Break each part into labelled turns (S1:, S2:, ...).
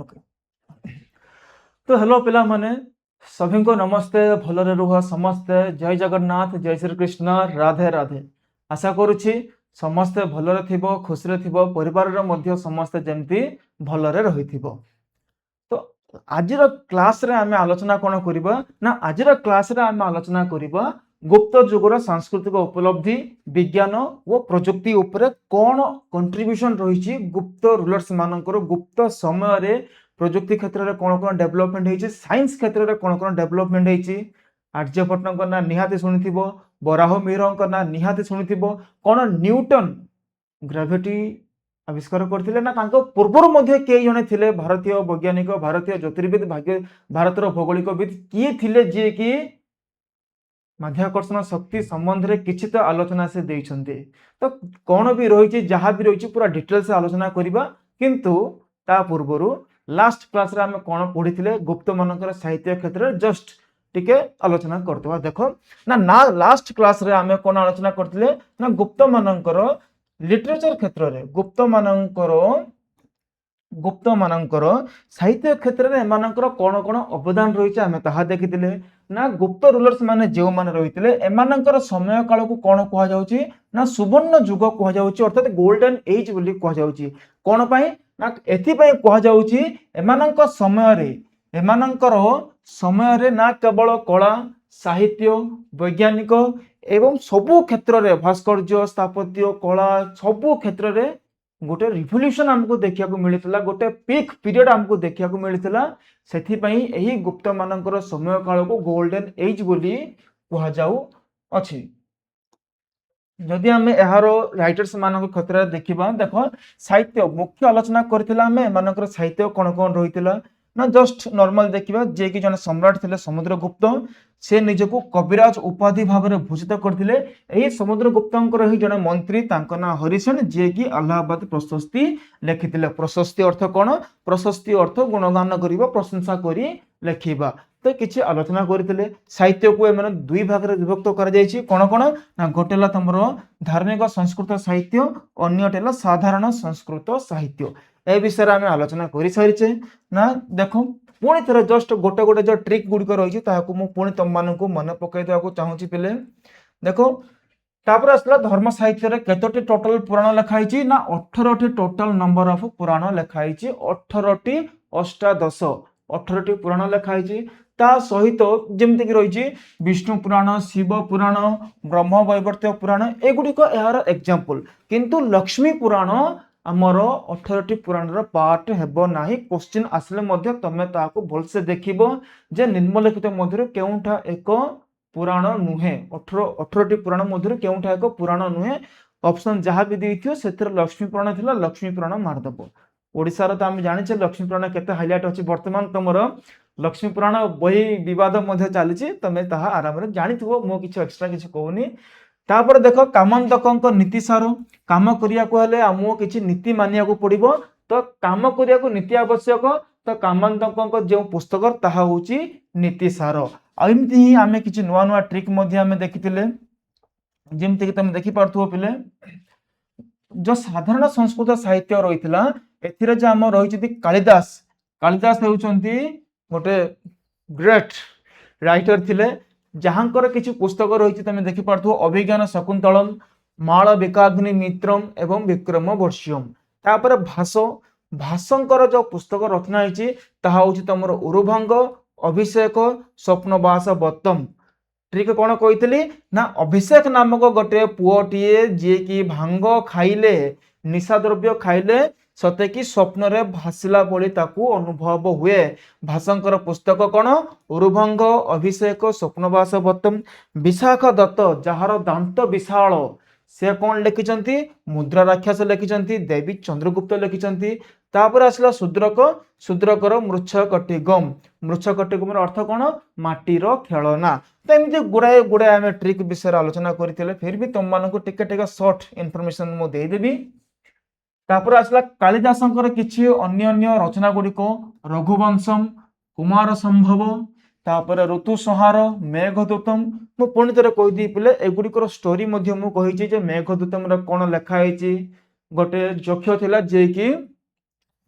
S1: Okay. तो hello पिला माने सभी को नमस्ते भलरे रुह समस्ते जय जगन्नाथ जय श्री कृष्ण राधे राधे। आशा करुछि समस्ते भलरे थिबो खुशी थिबो परिवार रो मध्य समस्ते जेमती भलरे रहिथिबो। तो आजिर क्लास रे आमे आलोचना कोन करिबा ना आजिर क्लास रे आमे आलोचना करिबा गुप्त जुगर सांस्कृतिक उपलब्धि विज्ञान और प्रजुक्ति उपरे कोन कंट्रीब्यूशन रही गुप्त रूलर्स मानकर गुप्त समय रे प्रजुक्ति क्षेत्र में कौन कौन डेवलपमेंट होती साइंस क्षेत्र में कौन कौन डेवलपमेंट होती आर्यभट्ट ना निहाती शुणी बराह मिहिर ना निहाती शुणी कौन न्यूटन ग्राविटी आविष्कार करते ना पूर्वर कई जने थे भारतीय वैज्ञानिक भारतीय ज्योतिर्विद भाग्य भारतर भौगोलिकविद किए थे जी कि माध्याकर्षण शक्ति संबंध में किसी तो आलोचना से देइछन्ते। तो कौन भी रही जहाँ भी रही पूरा डिटेल से आलोचना करवा किंतु ता पूर्वर लास्ट क्लास रे आमे कौन पढ़ी थे गुप्त मानकर साहित्य क्षेत्र जस्ट टिके आलोचना करते देख ना लास्ट क्लास रे आमे कौन आलोचना करते ना गुप्त मानकर लिटरेचर क्षेत्र में गुप्त मानकर साहित्य क्षेत्र में एमानकर कौन कौन अवदान रही है आम ताहा देखी ना गुप्त रूलर्स माने जो माने रही एमानकर समय काल को कौन कहुच्छी ना सुवर्ण जुग कहुच्छी अर्थात गोल्डन एज बोली कहुच्छी कौन पाई ना एथिपाई कहुच्छी एमानक समय ना केवल कला साहित्य वैज्ञानिक एवं सबु क्षेत्र में भास्कर्य स्थापत्य कला सबु क्षेत्र में गोटे रिवोल्यूशन आमको देखा मिलता गोटे पीक पीरियड आमको देखा मिलता से गुप्त मानकर समय काल को गोल्डन एज बोली कहुच्छी। जदि आम यार राइटर्स मान क्षेत्र में देखा देख साहित्य मुख्य आलोचना कर साहित्य कौन कौन रही ना जस्ट नॉर्मल देखा जे कि जन सम्राट थे समुद्रगुप्त से निजको कविराज उपाधि भाव में भूषित करते समुद्रगुप्त ही जन मंत्री ना हरिसेन जे कि अलाहाबाद प्रशस्ति लिखिते प्रशस्ति अर्थ कौन प्रशस्ति अर्थ गुणगान करवा प्रशंसा कर लिखा तो किसी आलोचना करते साहित्य को एम दुई भाग में विभक्त कर कौन कौन ना गोटे तुम धार्मिक संस्कृत साहित्य अन्यटे साधारण संस्कृत साहित्य ए विषय में आम आलोचना कर सारी ना देख पुणी थे जस्ट गोटे गोटे जो ट्रिक गुड़िक रही पुणी तुम मान मन पकईदेवा चाहूँगी पिले देख तापर आसला धर्म साहित्य केतोटी टोटल पुराण लिखाई ना 18टी टोटल नंबर ऑफ पुराण लिखाई 18टी अष्टादश 18टी पुराण लिखाई ता सहित जमीक रही विष्णु पुराण शिव पुराण ब्रह्म वैवर्त्य पुराण एगुड़िक यार एग्जांपल किंतु लक्ष्मी पुराण आमर 18टी पुराण पार्ट हेबो नाही क्वेश्चन आसले तमे ताको भलसे देखिबो जे निम्नलिखित मध्य केउठा एक पुराण नुहे 18टी पुराण मध्य केउठा एक पुराण नुहे ऑप्शन जहाँ भी देइथियो सेतिर लक्ष्मी पुराण थिला लक्ष्मी पुराण मारदबो। ओडिसा तो आम जानिछे लक्ष्मी पुराण केते हाइलाइट अछि वर्तमान तुमर लक्ष्मी पुराण बही विवाद मध्य चली तमे ताहा आराम रे जानिथिबो मो किछ एक्स्ट्रा किछ कहूनी। तापर देख कामंतक नीति सार काम करिया को हेले आमको किछि नीति मानिया को पड़िबो तो काम करिया को नीति आवश्यक तो कामंतक जो पुस्तक ताहा होची नीति सार आमती ही आमे किछि नुआ नुआ ट्रिक मध्य आमे देखिथिले जेमति कि तुम देखि पारथुओ पिले जो साधारण संस्कृत साहित्य रहितला एथिरे जे आम रहिछि कालिदास कालिदास हेउचंती गोटे ग्रेट राइटर थिले जहाँकर किसी पुस्तक रही तुम देखी पार्थो अभिज्ञान शकुंतलम माल विकाग्नि मित्रम एवं विक्रम वर्ष्यम तापर भाष भाषंकर जो पुस्तक रचना होती तुम उरुभंग अभिषेक स्वप्नवास बत्तम ठीक कौन कही ना अभिषेक नामक गोटे पुओटीए जी कि भांग खाइले निशा द्रव्य खाइले सते कि स्वप्न रे भासिला बोली ताकू अनुभव हुए भाषंकर पुस्तक कौन उरुभंग अभिषेक स्वप्नवास बत्तम विशाख दत्त जार दांत विशाल से कौन लिखिंट मुद्रा राक्षस लिखिंट देवी चंद्रगुप्त लिखिंट तापर आसला शूद्रकर मृच्छकटिगम मृच्छकटिगम अर्थ कौन माटीर खेलना तो एमती गुड़ाए गुड़ाए आम ट्रिक विषय आलोचना करते फिर भी तुम मानक टिके सर्ट इनफॉरमेशन मुझे देदेवी। तापर आसला कालिदासंकर किछि अन्य अन्य रचना गुड़िक रघुवंशम कुमार संभव तापर ऋतु संहार मेघदूतम मु पुणी थे कहीदी पिले एगुड़िकर स्टोरी मुझे मेघदूतम कौन लिखाई गोटे यक्ष थिला जे कि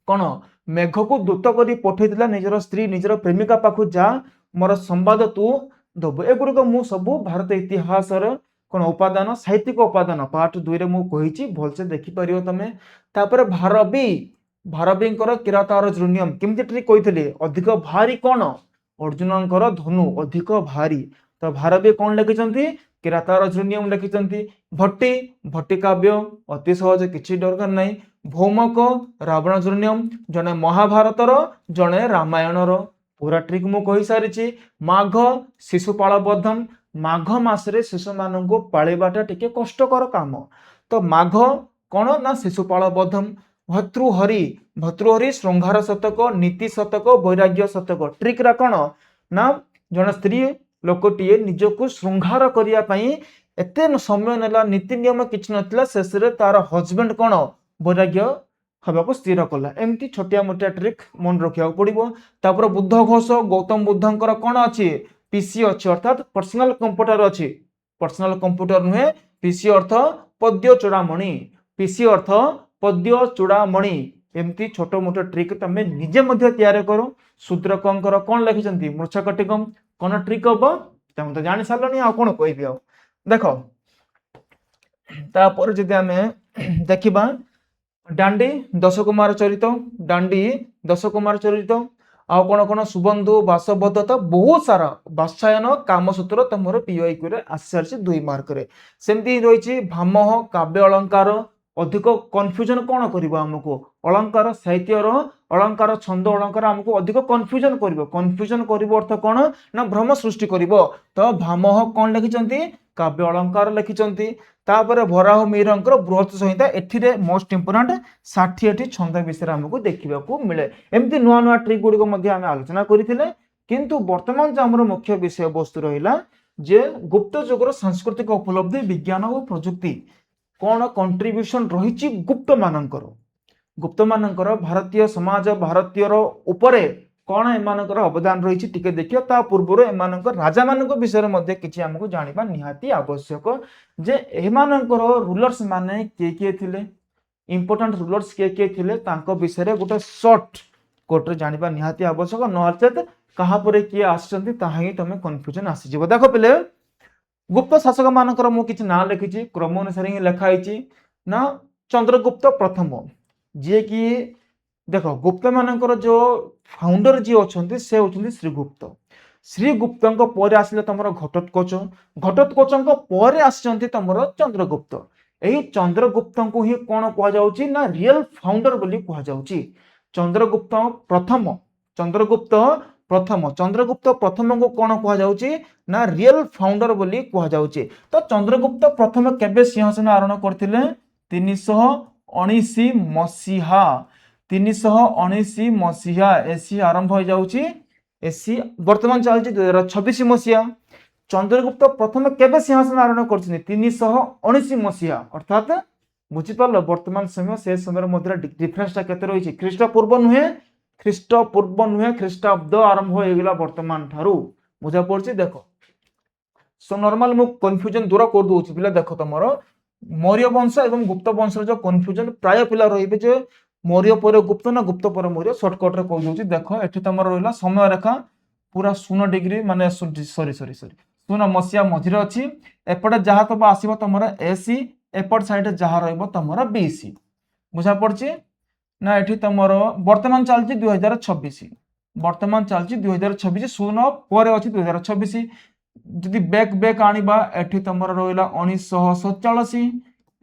S1: कौन मेघ को दूत करी पठेइथिला निजर स्त्री निजर प्रेमिका पाखु जा मोर संवाद तू दबु एगुड़िक मु सबू भारत इतिहास कौन उपादान साहित्यिक उपादान पार्ट 2 रे मु कहिछि भलसे देखि परियो तमे तापर भारबींकर किरातार जूनियम केमती ट्रिक कहिथिले अधिक भारी कौन अर्जुनंकर धनु अधिक भारी तो भारबी कौन लिखिछंती किरातार जूनियम लिखिछंती भट्टी भट्टी काव्य अति सहज किछि दरकार नाही भौमक रावण जूनियम जने महाभारतर जने रामायणर पूरा ट्रिक मु कहि सारिछि माघ शिशुपाल बद्धम माघ मासरे शिशु माननको पाळिबाटा टिके कष्टकर काम तो माघ कौन ना शिशुपाल बद्धम भर्तृहरि श्रृंगार शतक नीति शतक वैराग्य शतक ट्रिक रा कौन ना जन स्त्री लोकटीए निजको श्रृंगार करिया पई एते समय नेला नीति नियम किछ नथिला शेषरे तार हस्बैंड कौन वैराग्य हबाको स्थिर कला एमती छोटिया मोटिया ट्रिक मन रखिया पड़िबो तापर बुद्ध घोष गौतम बुद्धंकर कौन अछि पीसी अछि अर्थात पर्सनल कंप्यूटर अछि पर्सनल कंप्यूटर नुहे पीसी अर्थ पद्य चूड़ामणि पीसी अर्थ पद्य चूड़ामणि एमती छोट मोट ट्रिक तमे निजे मध्य तैयार करो शूद्रकंकर कौन लिखिछंती मूर्छकटिकम कौन ट्रिक हम तमे तो जानि सारलनी आ कोन कहबी आ देखो तापर जदि आमे देखिबा डांडी दश कुमार चरित डांडी दश कुमार चरित आ कोन कोन सुबंधु वासवदत्त बहुत सारा वात्सायन कामसूत्र तमर पीओआईक्यू रे आसारछि 2 मार्क रे सेमती रहिछि भामह काव्य अलंकार अधिक कन्फ्यूजन कौन करिवो हमको अलंकार साहित्यर अलंकार छंद अलंकार हमको अधिक कन्फ्यूजन करिवो अर्थ कौन ना भ्रम सृष्टि करिवो तो भामह कौन लिखिछंती काव्य अलंकार लिखिछंती तापर वराह मिहिरंकर बृहत संहिता एथिरे मोस्ट इंपोर्टेंट 60 छंद विषय हमको देखिबा को मिले एमती नुआ नुआ ट्रिक गुडी मध्ये आमे आलोचना करिथिले किंतु वर्तमान जो हमर मुख्य विषय वस्तु रहिला जे गुप्त युगर सांस्कृतिक उपलब्धि विज्ञान और प्रयुक्ति कौन कंट्रीब्यूशन रही गुप्त मानकर भारतीय समाज भारतीय उपरे कौन एमानकर अवदान रही टिके देखियो ता पूर्व एमानकर राजा मानक विषय मध्ये किछि हमको जानिबा निहाती आवश्यक जे एमानकर रूलर्स माने के थिले इंपोर्टेंट रूलर्स के थिले तांको विषय रे गोटे शॉर्ट कोट रे जानिबा निहाती आवश्यक नचेत कहा परे किए आछंती ताही तमे कंफ्यूजन आसी जिवो देखो पिले गुप्त शासक मानकर मु किछि ना लिखिछि क्रम अनुसार ही लिखाइछि ना चंद्रगुप्त प्रथम जे कि देखो गुप्त मानकर जो फाउंडर जी अछंती से होछंती श्रीगुप्तଙ୍କ ପରେ ଆସିଲେ तमरो घटोत्कोचଙ୍କ ପରେ ଆସିଛନ୍ତି तमरो चंद्रगुप्त एही चंद्रगुप्तଙ୍କୁ ही कोन कहवा जाउछि ना रियल फाउंडर बोली कहवा जाउछि चंद्रगुप्त प्रथम को कौन कह जाउछि ना रियल फाउंडर बोली कह जाउछि तो चंद्रगुप्त प्रथम केबे सिंहासन आरोहण करथिले 319 मसीहा एसी आरंभ हो जाउछि एसी वर्तमान चलछि 2026 मसीहा चंद्रगुप्त प्रथम केबे सिंहासन आरोहण करथिले 319 मसीहा अर्थात बुझि पारलो वर्तमान समय से समय मध्य डिफरेंस ता केते रहिछि ख्रीष्टपूर्व नुहे ख्रीष्टाब्द आरंभ हो गेला वर्तमान ठारू बुझा पड़छि देखो सो नॉर्मल मु कंफ्यूजन दूर कर दोछि पिला देखो तमरो मौर्य वंश एवं गुप्त वंश जो कंफ्यूजन प्राय पिला रहिबे जे मौर्य पर गुप्त ना गुप्त पर मौर्य शॉर्टकट रे कह दोछि देखो एठी तमरो रहला समय रेखा पूरा 0 डिग्री माने सॉरी 0 मसिया मझिरे अछि एपटे जहा तब आसीबो तमरो एसी एपट साइड जहा रहइबो तमरो बीसी बुझा पड़छि ना एठी तमरो वर्तमान चलछि 2026 शून्य पर अछि 2026 जदि बैक आनिबा एठी तमरो रहइला 1947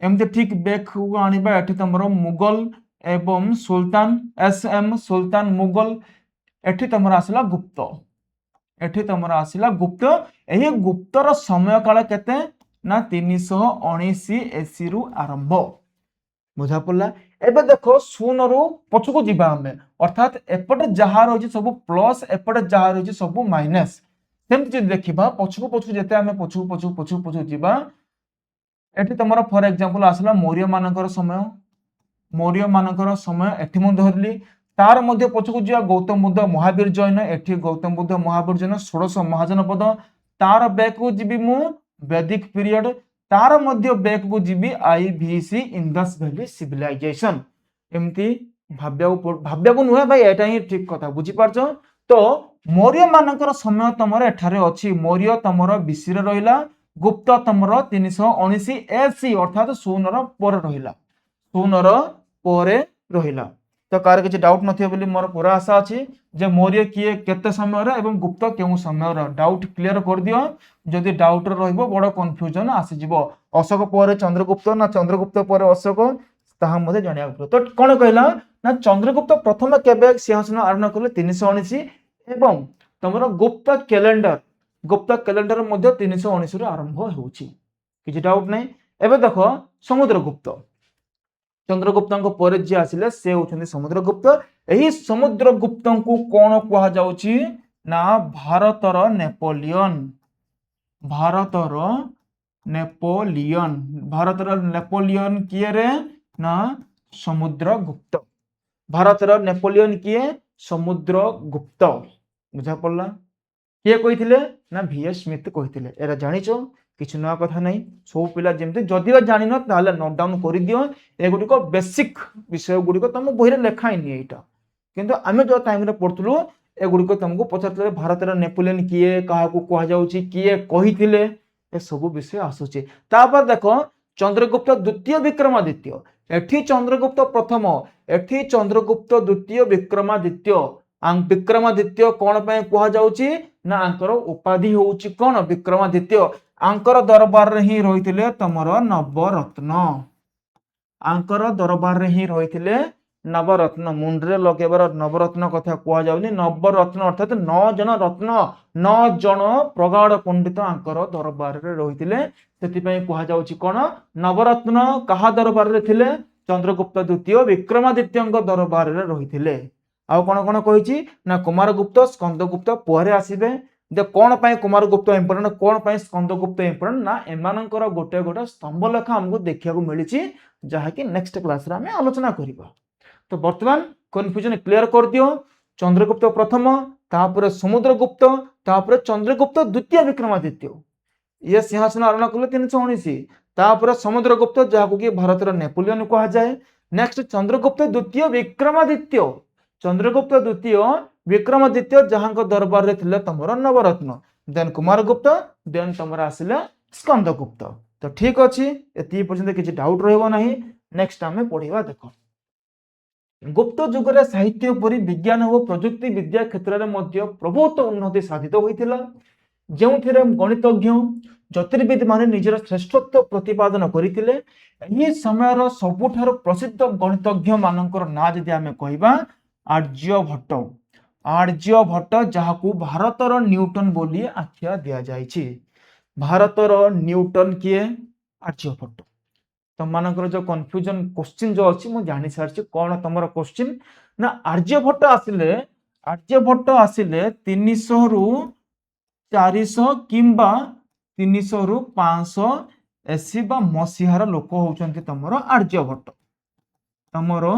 S1: एमते ठीक बैक को आनिबा एठी तमरो मुगल एवं सुल्तान सुल्तान मुगल एठी तमरो आसिला गुप्त एही गुप्तर समय काल केते ना 319 एसी रु आरंभ बुझा पड़ला एबे देखो 0 रु पछको जिबा हमें अर्थात एपटे जहा रही सब प्लस एपटे जहा रही सब माइनस सेमति जे देखिबा पछको जेते हमें पछको जिबा एठी तमरो फॉर एग्जांपल आसला मौर्य मानकर समय एठी म धरली तार मध्य पछको जिया गौतम बुद्ध महावीर जैन एठी गौतम बुद्ध महावीर जैन 1600 महाजनपद तार बैक को जिबी मु वैदिक पीरियड तार मध्य बैक को जीबी आईवीसी इंडस वैली सिविलाइजेशन एमती ଭାବିବାକୁ नुहे भाई एटा ही ठीक कथा बुझी पारछ। तो मौर्य मानकर समय तमर एठारे अछि मौर्य तमर बीसी रे रहिला गुप्त तमर 319 एसी अर्थात 0 र पर रहिला 0 र परे रहिला। तो कार किछि डाउट नथियो बोली मोर पूरा आशा अछि जे मौर्य किए केते समय रे एवं गुप्त केउ समय रे डाउट क्लियर कर दियो। जदि डाउट रहइबो बड़ कंफ्यूजन आसी जिवो अशोक परे चंद्रगुप्त ना चंद्रगुप्त परे अशोक ताहा मते जानिया पड़ो। तो कोन कहला ना चंद्रगुप्त प्रथम केबे सिंहासन आरोहण करले 319 एवं तमरो गुप्त कैलेंडर मध्ये 319 रो आरंभ होउची किछि डाउट नै। एबे देखो समुद्रगुप्त चंद्रगुप्त पर जे आसिले से होछन समुद्रगुप्त। एही समुद्रगुप्त को कोन कहा जाउची ना भारतर नेपोलियन किए रे ना समुद्रगुप्त। भारतर नेपोलियन किए समुद्रगुप्त बुझा पड़ला। किए कहिथिले ना VS स्मिथ कहिथिले। एरा जानिचो किछि नया कथा नै सब पिला जेमते जदि बा जानिनो ताले नोट डाउन करि दियो। एगुडी को बेसिक विषय गुडी को तम बहिरे लेखाइ नि एटा किंतु आमे जो टाइम रे पढथुलु एगुडी को तुमको पछातले भारतर नेपोलियन किए काहा को कहा जाउची किए कहिथिले ए सब विषय आसुची। तापर देखो चंद्रगुप्त द्वितीय विक्रमादित्य एठी चंद्रगुप्त प्रथम एठी चंद्रगुप्त द्वितीय विक्रमादित्य विक्रमादित्य कोन पे कहा जाउची ना आंकर उपाधि होउची कोन विक्रमादित्य। आंकर दरबार रे ही रहिथिले तमरो नवरत्न आंकर दरबार रे ही रहिथिले नवरत्न मुंडरे लगेबार नवरत्न कथा कहा जाउनी नवरत्न अर्थात 9 जन रत्न 9 जन प्रगाढ़ पंडित आंकर दरबार रे रहिथिले सेति पई कहा जाउची कोन नवरत्न। कहा दरबार रे थिले चंद्रगुप्त द्वितीय विक्रमादित्यंक दरबार रे रहिथिले। आउ कोन कोन कहिची ना कुमारगुप्त स्कंदगुप्त परे आसीबे। जे कोन पई कुमारगुप्त इंपोर्टेंट कोन पई स्कंदगुप्त इंपोर्टेंट ना एमानंकर गोटे गोटे स्तंभ लेखा हमको देखिया को मिलिची जहा कि नेक्स्ट क्लास रे हमें आलोचना करिबा। तो वर्तमान कन्फ्यूजन क्लियर कर दियो। चंद्रगुप्त प्रथम तापरे समुद्रगुप्त तापरे चंद्रगुप्त द्वितीय विक्रमादित्य ये सिंहासन आरोहण करले 319 तापरे समुद्रगुप्त जहाको कि भारतर नेपोलियन कहा जाए। नेक्स्ट चंद्रगुप्त द्वितीय विक्रमादित्य चंद्रगुप्त द्वितीय विक्रमादित्य जहां दरबार रे थिले तमरो नवरत्न देन कुमारगुप्त देन तमरा आसिले स्कंदगुप्त। तो ठीक अछि एति पर्यंत किछि डाउट रहबो नाही। नेक्स्ट हमें पढिबा देखो गुप्त युग रे साहित्य परि विज्ञान और प्रजुक्ति विद्या क्षेत्र रे मध्य प्रभुत उन्नति साधित होइतिला जेउथिरे गणितज्ञ ज्योतिर्विद माने निजर श्रेष्ठत्व प्रतिपादन करितिले। एही समय रो सबुठार प्रसिद्ध गणितज्ञ मानकर ना जदि हमें कहिबा आर्यभट्ट जहाकू भारतर न्यूटन बोली आख्या दिया जाइछि। भारतर न्यूटन किए आर्यभट्ट। तुम मानकर जो कंफ्यूजन क्वेश्चन जो अछि मु जानि सारछि कोन तमरो क्वेश्चन ना आर्यभट्ट आसिले 300 रु 400 किंबा 300 रु 500 एसी बा मसीहार लोक होउचंती तमरो आर्यभट्ट। तमरो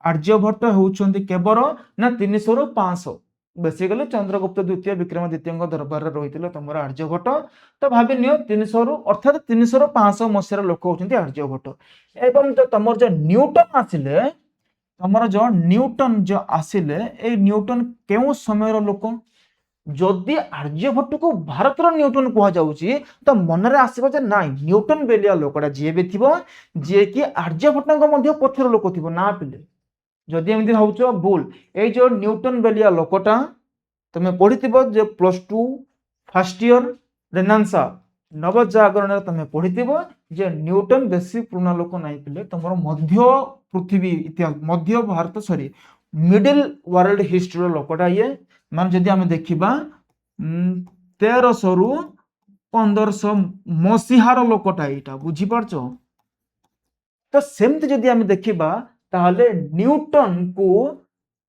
S1: आर्यभट्ट होउचंती केवल ना 300 रु 500 बेसिकली चंद्रगुप्त द्वितीय विक्रमादित्य दरबार रही तुम आर्यभट्ट। तो भाभी नियो 300 रु अर्थात 300 रु 500 मसीहार लोक होउचंती आर्यभट्ट। एवं तो तमर जो न्यूटन आसिले तमर जो न्यूटन जो आसिले ए न्यूटन केउ समय लोक जदि आर्यभट्ट को भारतर न्यूटन कह जाउची तो मनरे आसीबो जे नाइ न्यूटन बेलिया लोकडा जे बे थिबो जे कि आर्यभट्टଙ୍କ ମଧ୍ୟ ପଛର ଲୋକ ଥିବ ନା ପିଲେ जदि एमती भावुच भूल ए जो न्यूटन बेलिया लोकटा तुम पढ़िथिबो जे +2 फर्स्ट ईयर रेनांसा नवजागरण तुम पढ़िथिबो जे न्यूटन बेसी पुराना लोक नाइ पिले तुमरो मध्य पृथ्वी इतिहास मध्य Bharat sorry middle world history लोकटा ये मान जदि आमे देखिबा 1300 रु 1500 मसीहार लोकटा एटा बुझी पारछो। तो सेमती जदि आमे देखिबा ताहले न्यूटन को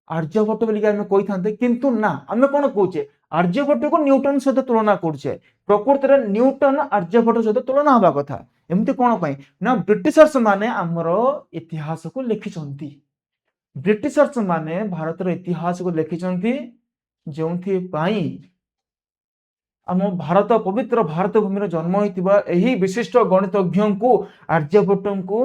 S1: आर्यभट्ट बोली आमे कहि थांते किंतु ना आमे कोन कहूचे आर्यभट्ट को न्यूटन सहित तुलना करछे प्रकृति रे न्यूटन आर्यभट्ट सहित तुलना हबा कथा एमती कोन पई ना ब्रिटिशर्स माने हमरो इतिहास को लिखिचंती। ब्रिटिशर्स माने भारत रो इतिहास को लिखिचंती जोंथि पाई आम भारत पवित्र भारत भूमि जन्म होइतिबा एही विशिष्ट गणितज्ञ को आर्यभट्ट को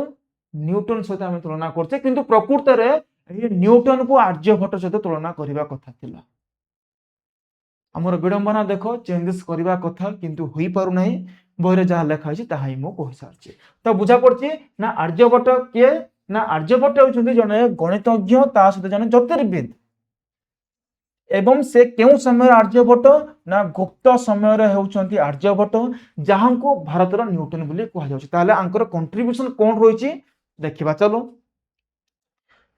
S1: न्यूटन सहित आम तुलना करछे किंतु प्रकृति रे न्यूटन को आर्यभट्ट सहित तुलना करने कथा थिला आमर विडंबना देख चेंजेस करने कथा किंतु हुई पारु नहीं बही जहाँ लिखा है ताही मु कहि सारछि तो बुझा पड़छि ना आर्यभट्ट किए ना आर्यभट्ट होउछन्ति जने गणितज्ञ ता सहित जने ज्योतिर्विद एवं से केउ समय आर्यभट्ट ना गुप्त समय रे होउछन्ति आर्यभट्ट जहां को भारतर न्यूटन बोली कहा जाउछि ताले आंकर कंट्रीब्यूशन कोन रहिछि देखिबा चलो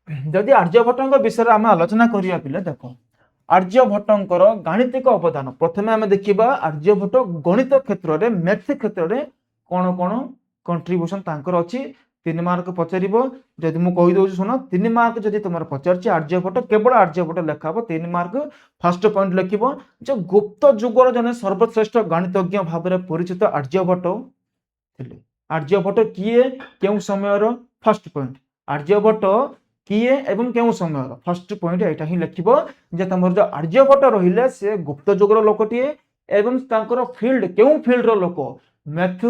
S1: जदि आर्यभट्टଙ୍କ विषय आम आलोचना करिया पिले देखो आर्यभट्टଙ୍କର गाणितिक अवदान प्रथमे आम देखिबा आर्यभट्ट गणित क्षेत्र रे मैथ क्षेत्र रे कोन कोन कंट्रीब्यूशन तांकर अछि 3 मार्क पचारिबो जदि मु कहि दउछु सुनो 3 मार्क जदि तुमर पचारछि आर्यभट्ट केवल आर्यभट्ट लेखाबो 3 मार्क फर्स्ट पॉइंट लिखिबो जो गुप्त युगर जने सर्वश्रेष्ठ गणितज्ञ भाबरे परिचित आर्यभट्ट थिले आर्यभट्ट किए केउ समय रो फर्स्ट पॉइंट आर्यभट्ट किए एवं केउ समय रो फर्स्ट पॉइंट एटा ही लिखिबो जे तमर जो आर्यभट्ट रहिले से गुप्त युगर लोकटिए एवं तांकर फील्ड केउ फील्ड रो लोक मैथ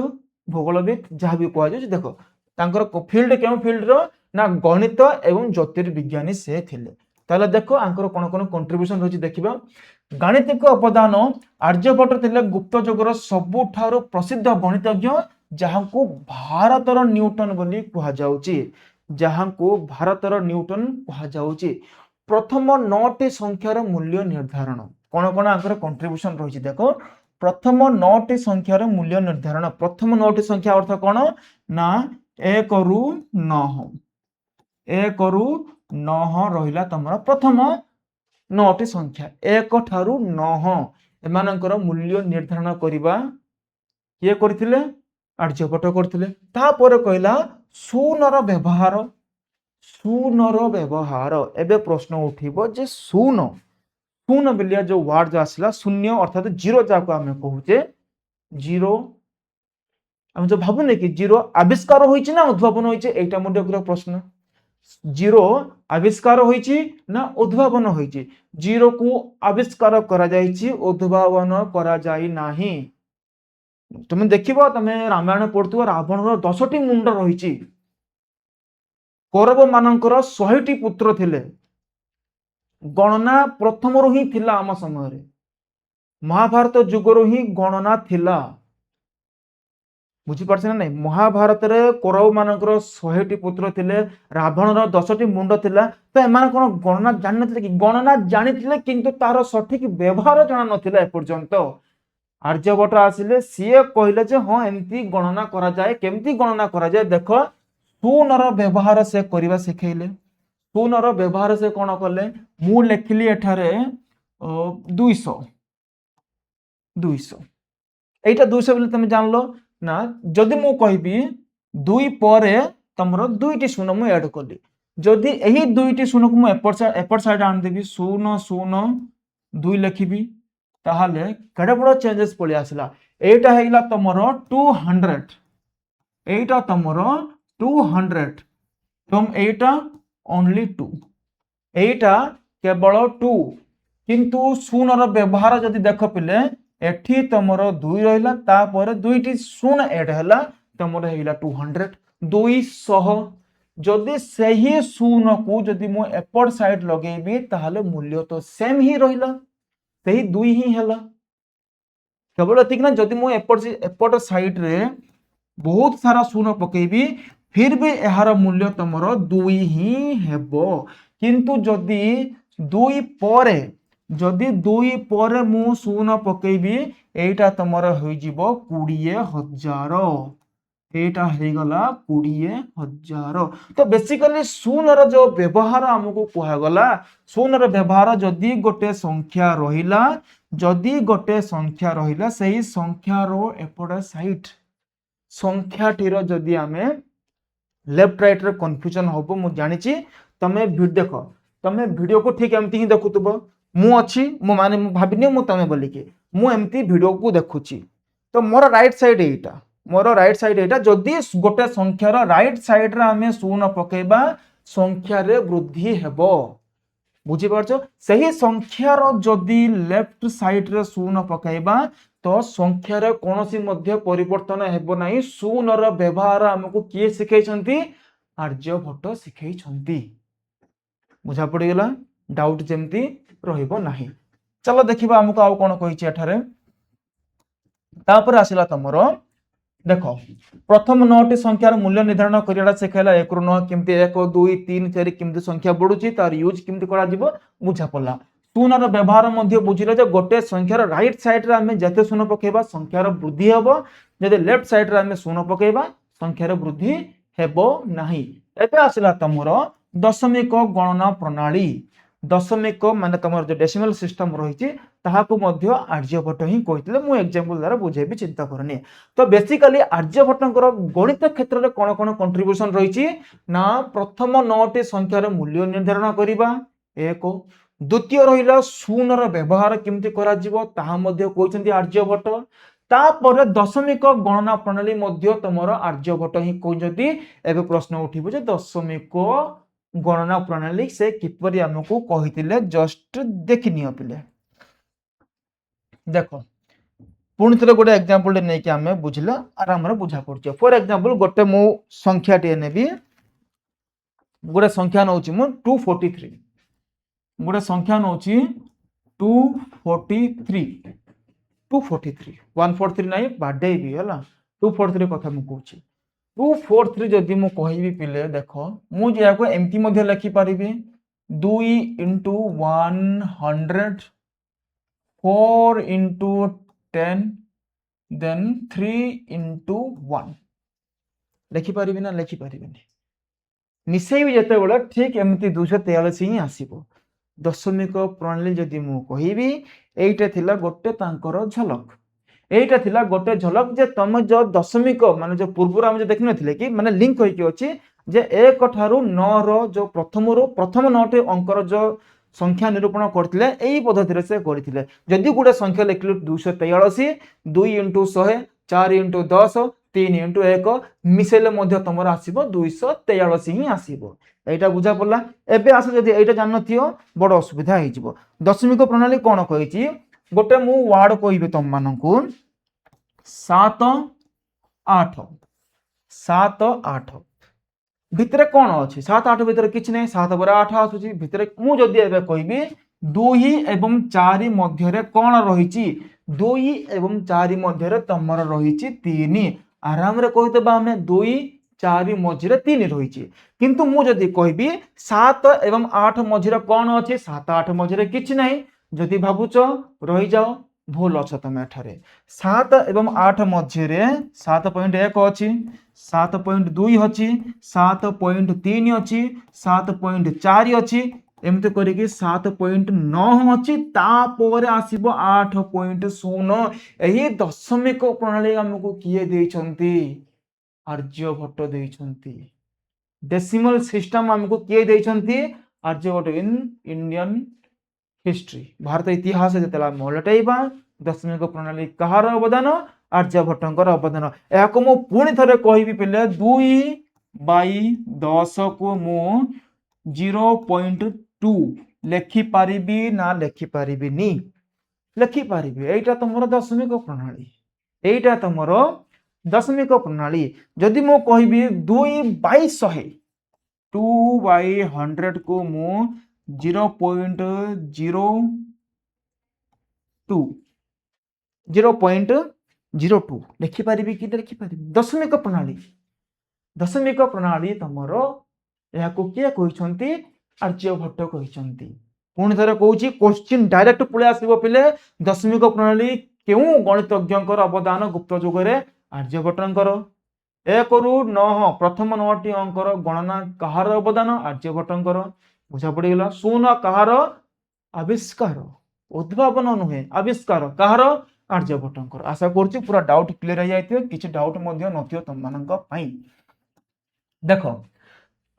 S1: भूगोलविद जहाँ भी कह जाय देखो तांकर फील्ड केउ फील्ड रो ना गणित एवं ज्योतिर्विज्ञानी से थिले ताले देखो आंकर कोन कोन कंट्रीब्यूशन रही देखिबा गाणितिक अवदान आर्यभट्ट थिले गुप्त युगर सबुठारो प्रसिद्ध गणितज्ञ जहां को भारतर न्यूटन बोली कहा जाउची जहां को भारतर न्यूटन कहा जाउची प्रथम 9टी संख्यार मूल्य निर्धारण कोन कोन आंकर कंट्रीब्यूशन रही देखो प्रथम 9टी संख्यार मूल्य निर्धारण प्रथम 9टी संख्या अर्थ कोन ना 1 रु 9 1 रु 9 रहिला तमरा प्रथम 9टी संख्या 1 ठारू 9 एमानकर मूल्य निर्धारण करिबा किए करथिले आर्यभट्ट करथिले तापर कहला शून्यर व्यवहार एबे प्रश्न उठिबो जे शून्य बिलिया जो वर्ड जो आसला शून्य अर्थात जीरो जाको आमे कहूचे जीरो हम जो भाबुने कि जीरो आविष्कार होइछि ना उद्भावन होइछि एटा मोडे प्रश्न जीरो आविष्कार होइछि ना उद्भावन होइछि जीरो को आविष्कार करा जाइछि उद्भावन करा जाई नाही तुम देखिबो तमे रामायण पढुतो रावण रो 10टी मुंड रहिछि कौरव मानकर 100टी पुत्र थिले गणना प्रथम रो ही थिला आम समय रे महाभारत जुगरो ही गणना थिला बुझी पारछ ना नहीं महाभारत रे कौरव मानकर 100टी पुत्र थिले रावण रो 10टी मुंड थिला तो एमान कोन गणना जानि नथिले कि गणना जानि थिले किंतु तार सठिक व्यवहार जाना नथिला ए पर्यंत आर्यभट्ट आसिले सीए कहले जे हां एमती गणना करा जाए केमती गणना करा जाए देखो शून्यर व्यवहार से करबा सिखैले शून्यर व्यवहार से कोन करले मु लेखिली एठारे 200 एटा 200 बोले तुम जानलो ना जदि मु कहबी 2 परे तमरो 2टी शून्य मु ऐड करली जदि एही 2टी शून्य को मु एपर साइड आन देबी 0 0 2 लिखिबी ताहाले केडे बड़ चेंजेस पळि आसला एटा हेला तमरो 200 एटा तमरो 200 तुम एटा ओनली 2 एटा केवल 2 किंतु शून्यर व्यवहार जदि देख पिले एठी तमरो 2 रहिला तापर 2टी शून्य ऐड हला तमरो हेला 200 200 जदि सही शून्य को जदि मु एपर साइड लगेबी ताहाले मूल्य तो सेम ही रहिला सही 2 ही हला केवल एतिक ना जदि मु एपट साइड रे बहुत सारा शून्य पकेबी फिर भी एहार मूल्य तमरो 2 ही हेबो किंतु जदि 2 परे मु शून्य पकेबी एटा तमरो होई जिवो 20,000 एटा हे गला 20,000 तो बेसिकली शून्यर जो व्यवहार हमको कहा गला शून्यर व्यवहार जदि गोटे संख्या रहिला सही संख्या रो एपट साइड संख्याटीर जदि आमे लेफ्ट राइट रे कंफ्यूजन होबो मु जानिची तमे देखो तमे वीडियो को ठीक एमती ही देखुतबो मु अछि मु माने मु भाबिनी मु तमे बोली के मु एमती वीडियो को देखुची तो मोर राइट साइड एटा जदि गोटे संख्यार राइट साइड रे आमे शून्य पकेबा संख्या रे वृद्धि हेबो बुझी पारछो सही संख्यार जदि लेफ्ट साइड रे शून्य पकेबा तो संख्यार कोनोसी मध्य परिवर्तन हेबो नाही शून्यर व्यवहार हमको किए सिखैछंती आर्यभट्ट सिखैछंती बुझा पड़गला डाउट जमती रहिबो नाही। चलो देखिबा हमको आउ कोन कहिछि एठारे तापर आसिला तमरो देख प्रथम 9टी संख्यार मूल्य निर्धारण करियाडा सिखाइला 1 रु 9 केमती 1 2 3 4 केमती संख्या बढुची तार यूज केमती करा जिवो बुझा पड़ला। शून्यर व्यवहार मध्य बुझिले जे गोटे संख्यार राइट साइड रे हमें जते शून्य पकेबा संख्यार वृद्धि हेबो जदि लेफ्ट साइड रे हमें शून्य पकेबा संख्यार वृद्धि हेबो नाही। एबे आसिला तमरो दशमिक गणना प्रणाली दशमिक माने तमर जो डेसिमल सिस्टम रहिछि ताहाकु मध्य आर्यभट्ट ही कहितले मु एग्जांपल द्वारा बुझेबी चिंता करनी। तो बेसिकली आर्यभट्टଙ୍କର गणित क्षेत्र रे कोन कोन कंट्रीब्यूशन रहिछि ना प्रथम 9टी संख्यार मूल्य निर्धारण करिबा एक द्वितीय रहिला शून्यर व्यवहार केमती करा जिवो ताहा मध्य कहउछन्ती आर्यभट्ट तापर दशमिक गणना प्रणाली मध्य तमरो आर्यभट्ट ही कहउछन्ती। एबे प्रश्न उठिबो जे दशमिक गणना प्रणाली से किपरि हमकु कहितिले जस्ट देखिनियो पिले देखो पुणी थे गोटे एग्जांपल नै कि हमें बुझिला आराम रे बुझा पड़छ। फॉर एग्जांपल गोटे मु संख्या टे नेबी गोटे संख्या नउची मु 243 गोटे संख्या नउची 243 143 नाही बाडे भी हला 243 कथा मु कहूची 243 जदि मु कहिबी पिले देखो मु जे को एमती मध्ये लिखि परिबी 2 into 100 4 into 10 then 3 into 1 लिखि परिबी ना लिखि परिबेनी मिसेई जते बेला ठीक एमती 243 ही आसीबो। दशमिक प्रणाली जदि मु कहिबी एइटा थिला गोटे तांकर झलक एइटा थिला गोटे झलक जे तम जो दशमिक माने जो पूर्व हम जो देखि नथिले कि माने लिंक होई कि अछि जे 1 ठारू 9 रो जो प्रथम 9टी अंकर जो संख्या निरूपण करथिले एई पद्धति रे से करथिले। जदि गुडे संख्या लिखलु 243 2 into 100 4 into 10 3 into 1 मिसेले मध्य तमर आसीबो 243 ही आसीबो। एइटा बुझा पड़ला। एबे आसे जदि एइटा जान नथियो बड़ असुविधा होई जिवो। दशमिक प्रणाली कोन कहिछि गोटे मु वर्ड कहिबे तम माननकु 7 8 भितरे कौन अच्छी 7 8 भितर किछि नै 7 बर 8 आसुची भितरे मु जदि एबे कहिबी 2 एवं 4 मध्य रे कोन रहिछि 2 एवं 4 मध्य रे तमर रहिछि 3 आराम रे कहितबा हमें 2 4 मध्य रे 3 रहिछि किंतु मु जदि कहिबी 7 एवं 8 मध्य रे कोन अछि 7 8 मध्य रे किछि नै जदि भाबुचो रहि जाओ भूल अछ तमे एठारे 7 एवं 8 मध्य रे 7.1 अछि 7.2 अछि 7.3 अछि 7.4 अछि एमते करिके 7.9 अछि तापर आसीबो 8.0 एही दशमिक प्रणाली हमकु किए दैछंती आर्यभट्ट दैछंती। डेसिमल सिस्टम हमकु किए दैछंती Aryabhata in Indian history Bharat इतिहास जेतला मोलटेइबा दशमिक प्रणाली कहार अवदान आर्यभट्टଙ୍କର अवदान। याको मु पुणी थरे कहिबी पिले 2/10 को मु 0.2 लेखि पारिबी ना लेखि पारिबिनी लेखि पारिबी एइटा तमरो दशमिक प्रणाली एइटा तमरो दशमिक प्रणाली। जदि मु कहिबी 2/100 2/100 को मु 0.02 लिखि पारिबी कि लिखि पारिबी दशमिक प्रणाली तमरो याको किए कहिसंती आर्यभट्ट कहिसंती। पुणी थरे कहूची क्वेश्चन डायरेक्ट पळे आसीबो पिले दशमिक प्रणाली केउ गणितज्ञकर अवदान गुप्त युग रे आर्यभट्टଙ୍କର 1 रु 9 प्रथम 9टी अंकर गणना कहार अवदान आर्यभट्टଙ୍କର बुझा पड़ीगला। शून्य कहार आविष्कार उद्भावन नुहे आविष्कार कहार आर्यभट्टଙ୍କର। आशा करछि पूरा डाउट क्लियर हो जाइथियो किछि डाउट मध्ये नथियो तम मानक पई देखो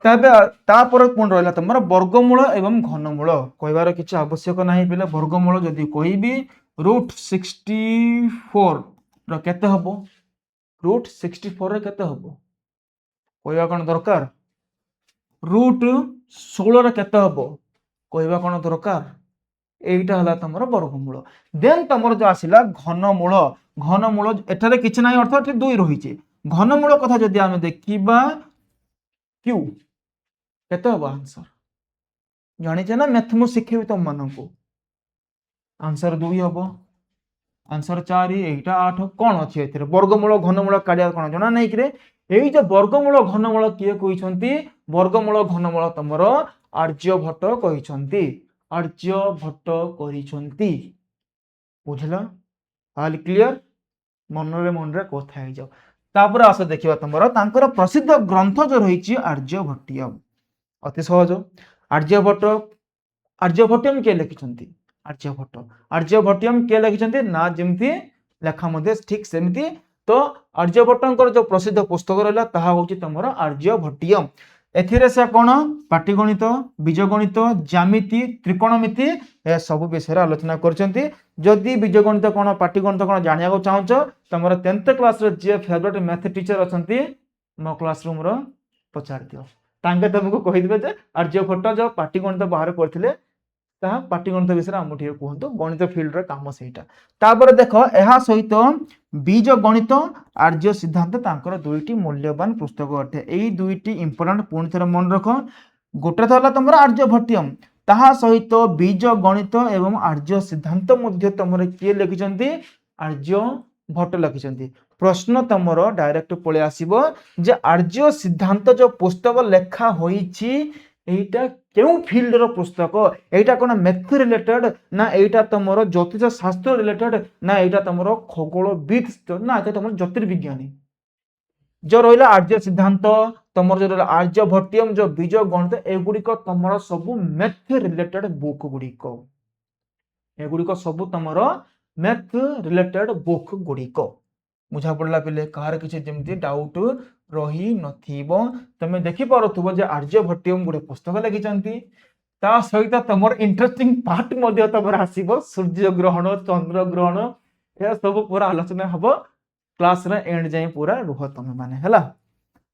S1: तबे तापर कोन रहला तमर वर्गमूल एवं घनमूल कहबार किछि आवश्यक नाही पिले वर्गमूल जदि कहिबी √64 र केते हबो √64 रे केते हबो कहबा कोन दरकार √16 रे केते हबो कहबा कोन दरकार एइटा हला तमर वर्गमूल। देन तमर जो आसिला घनमूल एठारे किछि नाही अर्थात 2 रहिछि घनमूल कथा जदि हम देखिबा q केते हबो आंसर जानिचे ना मैथ मु शिखेबी तुम मानू आंसर 2 हम आंसर 4 एटा 8 कौन अच्छी ए वर्गमूल घनमूल काढ़िया कौन जना नहीं कि यही जो वर्गमूल घनमूल किए कहते वर्गमूल घनमूल तुम आर्यभट्ट कहते आर्यभट्ट कर बुझल हाल क्लियर मनरे मनरे कथा हो जाओ आस देखा तुम प्रसिद्ध ग्रंथ जो रही आर्यभट्टियम अति सहज आर्यभट्ट आर्यभट्टियम किए लिखिं आर्यभट्ट आर्यभट्टियम किए लिखिं ना जमी लेखा ठीक सेमती तो आर्यभट्टर जो प्रसिद्ध पुस्तक रहा हूँ तुम आर्यभट्टियम एथिरे से कौन पाटिगणित बीजगणित ज्यामिति त्रिकोणमिति ए सब विषय आलोचना करछंती जदि बीजगणित कौन पाटिगणित कौन जानिया चाहूच तुम 10th क्लास जी फेवरेट मैथ टीचर अच्छा मो क्लासरूम पचार दियो तांगे तुमको कहीदेवे जे आर्यभट्ट जो पाटिगणित बाहर करथिले ता पाटिगणित विषय आम ठीक कहतु गणित फिल्ड काम सेटा देख यह सहित बीज गणित आर्य सिद्धांत तांकर दुईटी मूल्यवान पुस्तक अटे यही दुईटी इंपोर्टेंट पुणी थे मन रख गोटे था तुम आर्यभट्टियम ताहा सहित बीज गणित एवं आर्य सिद्धांत मध्य तुम किए लिखिं आर्यभट्ट लिखिं प्रश्न तुम डायरेक्ट पलि आसीबो जे आर्य सिद्धांत जो पुस्तक लेखा होईची एटा क्यों फील्ड रो पुस्तक एटा कोन मैथ रिलेटेड ना एटा तुमरो ज्योतिष शास्त्र रिलेटेड ना एटा तुमरो खगोलविद ना एटा तुमरो ज्योतिर्विज्ञानी जो रहिला आर्य सिद्धांत तुमरो जो रहिला आर्यभट्टियम जो बीज गणित एगुड़िक तुमरो सब मैथ रिलेटेड बुक गुड़िक एगुड़िक सब तुमरो मैथ रिलेटेड बुक गुड़िक बुझा पड़ा पे कहार किसी जमती डाउट रही नथिबो तमे देखि पारुथबो जे आर्यभट्टियम गुडे पुस्तक लिखिचंती ता सहित तमर इंटरेस्टिंग पार्ट मध्ये तमर आसीबो सूर्य ग्रहण चंद्र ग्रहण ए सब पूरा आलोचना हबो क्लास रे एंड जाय पूरा रुह तमे माने हला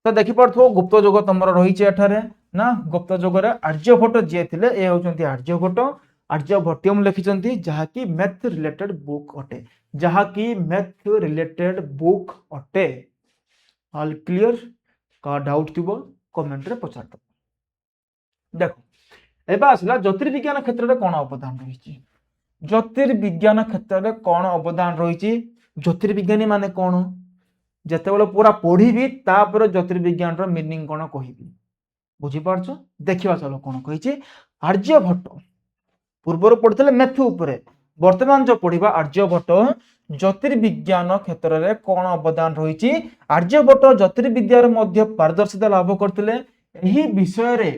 S1: तो देखि पारुथबो गुप्त जोग तमर रही छे एठारे ना गुप्त जोग रे आर्यभट्ट जे थिले ए होचंती आर्यभट्ट आर्यभट्टियम लिखिचंती जहा की मैथ रिलेटेड बुक अटे जहा की मैथ रिलेटेड बुक अटे ऑल क्लियर का डाउट थी कमेंट रे पचार देखो एबा आसला ज्योतिर्विज्ञान क्षेत्र में कौन अवदान रही ज्योतिर्विज्ञान क्षेत्र में कौन अवदान रही ज्योतिर्विज्ञानी माने कौन जिते पूरा पढ़ी तापर ज्योतिर्विज्ञान रो मीनिंग कौन कहि बुझीपारछ देखिबा चलो कौन कही आर्यभट्ट पूर्वर पढ़ते मैथ उपरे वर्तमान जो पढ़ा आर्यभट्ट ज्योतिर्विज्ञान क्षेत्र में कौन अवदान रही आर्यभट्ट ज्योतिर्विद्यार मध्य पारदर्शिता लाभ करते विषय रे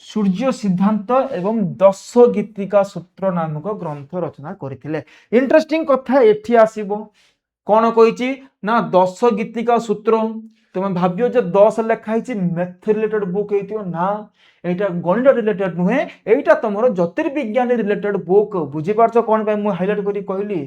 S1: सूर्य सिद्धांत एवं 10 गीतिका सूत्र नामक ग्रंथ रचना करथिले इंटरेस्टिंग कथा एठी आसीबो कौन कही ना 10 गीतिका सूत्र तुम भावियो जे 10 लेखाई मैथ रिलेटेड बुक है ना एटा गणित रिलेटेड नुहे एटा तुम ज्योतिर्विज्ञान रिलेटेड बुक बुझीपारछ कौन पे मु हाइलाइट करी कहली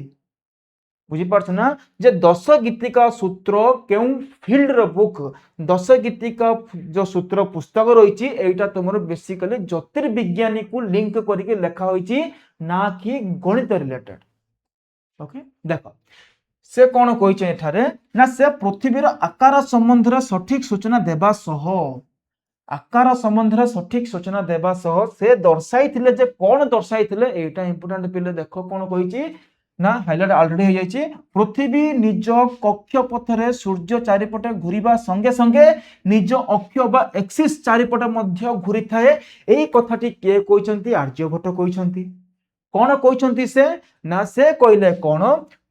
S1: बुझीपारछ ना जे 10 गीतिका सूत्र केउ फील्ड रो बुक 10 गीतिका जो सूत्र पुस्तक रही एटा तुम बेसिकली ज्योतिर्विज्ञानी को लिंक करके लेखा होईची ना कि गणित रिलेटेड ओके देखो से कौन कही एठारे ना से पृथ्वीर आकार संबंध सठिक सूचना देबा सह आकार संबंध सठिक सूचना देबा सह से दर्शाई थिले जे कौन दर्शाई थिले एटा इंपोर्टेंट पिले देखो कौन कही ना हाइलाइट ऑलरेडी हो जाइए पृथ्वी निज कक्षपथ रे सूर्य चारिपटे घूरिबा संगे संगे निज अक्ष बा एक्सिस चारिपटे मध्य घूरी थाए एई कथाटी के कहचंती आर्यभट्ट कहचंती कौन कहचंती से ना से कहले कौन